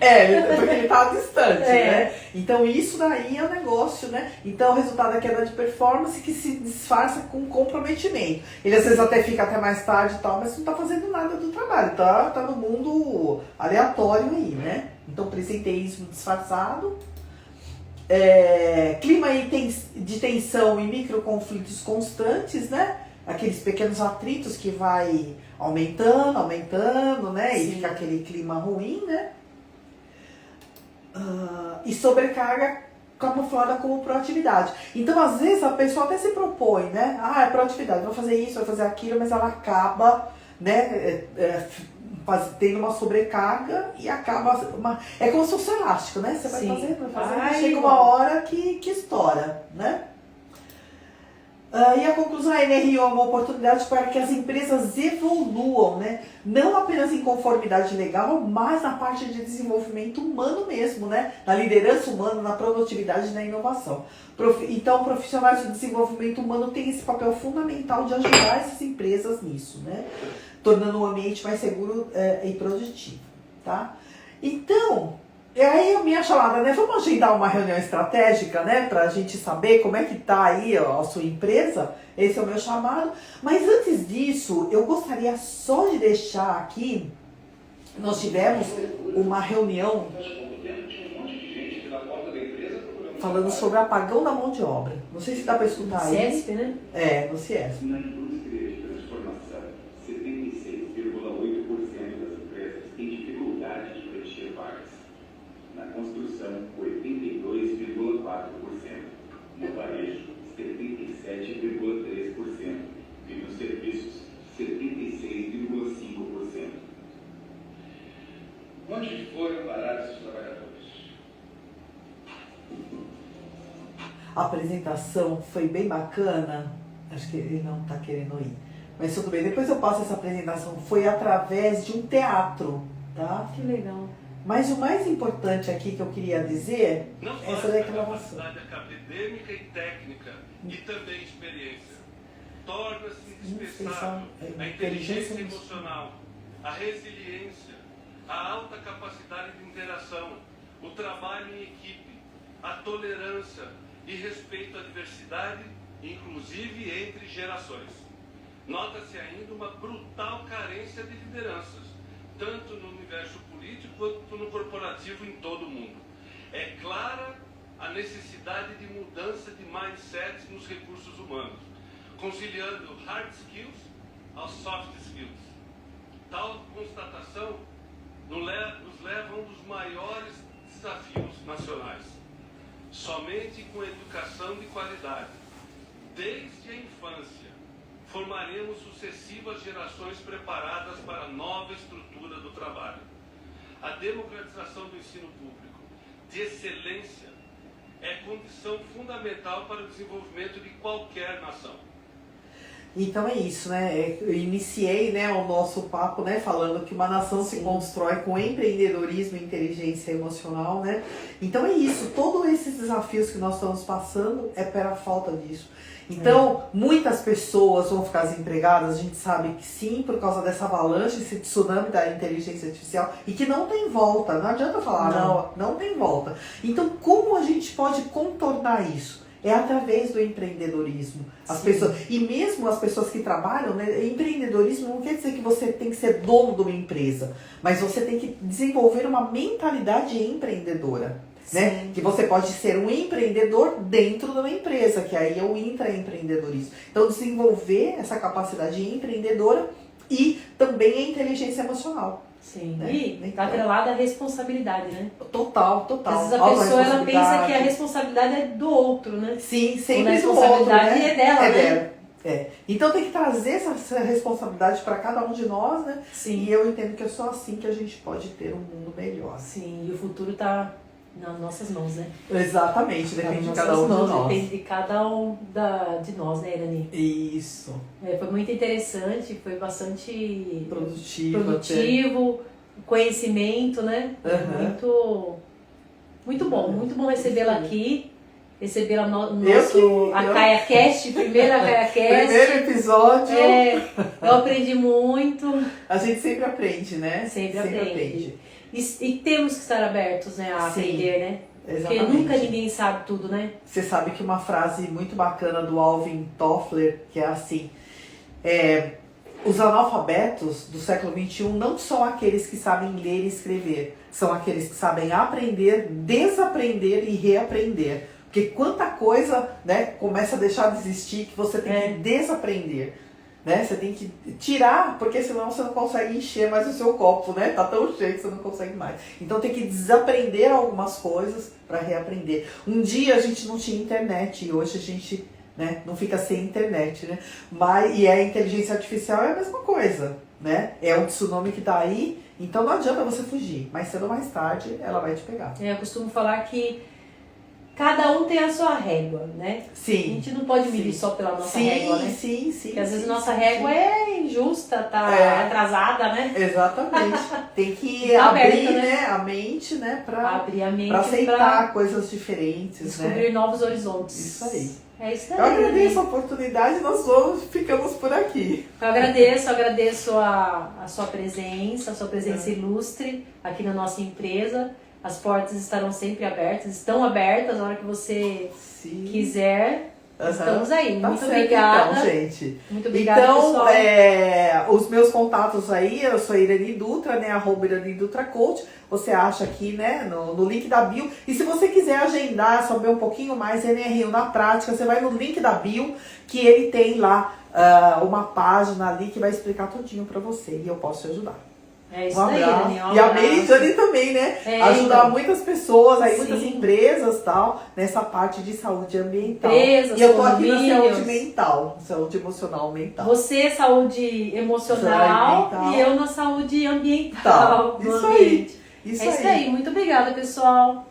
Porque ele está distante, né? Então isso daí é um negócio, né? Então o resultado é queda de performance que se disfarça com comprometimento. Ele às vezes até fica até mais tarde e tal, mas não está fazendo nada do trabalho, tá no mundo aleatório aí, né? Então presenteísmo disfarçado. Clima de tensão e microconflitos constantes, né? Aqueles pequenos atritos que vai aumentando, né? Sim. E fica aquele clima ruim, né? E sobrecarga camuflada como proatividade. Então, às vezes, a pessoa até se propõe, né? É proatividade, vou fazer isso, vou fazer aquilo, mas ela acaba, né? Tendo uma sobrecarga e acaba... É como se fosse elástico, né? Você vai fazendo, chega uma hora que estoura, né? E a conclusão, a NRI é uma oportunidade para que as empresas evoluam, né? Não apenas em conformidade legal, mas na parte de desenvolvimento humano mesmo, né? Na liderança humana, na produtividade e na inovação. Então, profissionais do desenvolvimento humano têm esse papel fundamental de ajudar essas empresas nisso, né? Tornando o ambiente mais seguro e produtivo, tá? Então... E aí a minha chamada, né? Vamos agendar uma reunião estratégica, né? Pra gente saber como é que tá aí a sua empresa. Esse é o meu chamado. Mas antes disso, eu gostaria só de deixar aqui, nós tivemos uma reunião falando sobre apagão da mão de obra. Não sei se dá pra escutar aí. CIESP, né? No CIESP. Na indústria de transformação, 76,8% das empresas têm dificuldade de preencher vagas. Na construção, 82,4%. No varejo, 77,3%. E nos serviços, 76,5%. Onde foram parar esses trabalhadores? A apresentação foi bem bacana. Acho que ele não está querendo ir. Mas tudo bem, depois eu passo essa apresentação. Foi através de um teatro, tá? Que legal. Mas o mais importante aqui que eu queria dizer é essa declaração. Capacidade acadêmica e técnica e também experiência. Torna-se indispensável a inteligência emocional, a resiliência, a alta capacidade de interação, o trabalho em equipe, a tolerância e respeito à diversidade, inclusive entre gerações. Nota-se ainda uma brutal carência de lideranças, tanto no universo político quanto no corporativo em todo o mundo. É clara a necessidade de mudança de mindset nos recursos humanos, conciliando hard skills aos soft skills. Tal constatação nos leva a um dos maiores desafios nacionais. Somente com educação de qualidade, desde a infância, formaremos sucessivas gerações preparadas para a nova estrutura do trabalho. A democratização do ensino público de excelência é condição fundamental para o desenvolvimento de qualquer nação. Então é isso, né? Eu iniciei, né, o nosso papo, né, falando que uma nação se constrói com empreendedorismo e inteligência emocional, né? Então é isso, todos esses desafios que nós estamos passando é pela falta disso. Então, muitas pessoas vão ficar desempregadas, a gente sabe que sim, por causa dessa avalanche, esse tsunami da inteligência artificial, e que não tem volta, não adianta falar, não tem volta. Então, como a gente pode contornar isso? é através do empreendedorismo. As Sim. pessoas, e mesmo as pessoas que trabalham, né, empreendedorismo não quer dizer que você tem que ser dono de uma empresa, mas você tem que desenvolver uma mentalidade empreendedora. Né? Que você pode ser um empreendedor dentro de uma empresa, que aí é o intraempreendedorismo. Então, desenvolver essa capacidade empreendedora e também a inteligência emocional. Sim, Né? e tá Então, atrelada à responsabilidade, né? total. Às vezes a pessoa ela pensa que a responsabilidade é do outro, né? Sim, Quando a sempre do outro, responsabilidade né? é dela, né? dela. É. Então tem que trazer essa responsabilidade para cada um de nós, né? Sim. E eu entendo que é só assim que a gente pode ter um mundo melhor. Sim, e o futuro tá nas nossas mãos, né? Exatamente, depende de Nas cada nossas um de mãos, nós. depende de cada um de nós, né, Irani? Isso. Foi muito interessante, foi bastante Produtivo. conhecimento, né? Aham. Muito bom recebê-la aqui, recebê-la no Eu a Caia Cast, primeira Caia Cast. Primeiro episódio. Eu aprendi muito, A gente sempre aprende, né? sempre aprende. E temos que estar abertos, né, a Sim, aprender, né? Porque Exatamente. nunca ninguém sabe tudo, né? Você sabe que uma frase muito bacana do Alvin Toffler, que é assim, os analfabetos do século XXI não são aqueles que sabem ler e escrever, são aqueles que sabem aprender, desaprender e reaprender. Porque quanta coisa, né, começa a deixar de existir que você tem que desaprender. Né? Você tem que tirar, porque senão você não consegue encher mais o seu copo, né? Tá tão cheio que você não consegue mais. Então tem que desaprender algumas coisas para reaprender. Um dia a gente não tinha internet e hoje a gente, né, não fica sem internet, né? E a inteligência artificial é a mesma coisa, né? É um tsunami que tá aí, então não adianta você fugir. Mais cedo ou mais tarde ela vai te pegar. Eu costumo falar que cada um tem a sua régua, né? A Sim. gente não pode medir só pela nossa régua, né? Sim. Porque às vezes nossa régua é injusta, tá atrasada, né? Exatamente. Tem que Tá abrir, aberta, né, a mente, né, Abrir a mente pra aceitar coisas diferentes, descobrir né? novos horizontes. Isso aí. É isso aí. Eu agradeço a oportunidade, nós ficamos por aqui. Eu agradeço a sua presença ilustre aqui na nossa empresa. As portas estarão sempre abertas, estão abertas na hora que você Sim. quiser. Estamos aí. Tá Muito certo, obrigada. então, gente. Muito obrigada, Então, pessoal. os meus contatos aí, eu sou Irani Dutra, né, @Irani Dutra Coach. Você acha aqui, né, no link da bio. E se você quiser agendar, saber um pouquinho mais, NR1 na prática, você vai no link da bio, que ele tem lá uma página ali que vai explicar tudinho pra você. E eu posso te ajudar. É isso Um aí, abraço. Daniel. E a Meijane também, né? Ajudar então. muitas pessoas, aí, muitas Sim. empresas tal, nessa parte de saúde ambiental. Empresas, e eu tô aqui na condomínios. saúde mental, saúde emocional mental. Você, saúde emocional, Ambiental. e eu na saúde ambiental. Isso aí. Isso É isso aí. Muito obrigada, pessoal.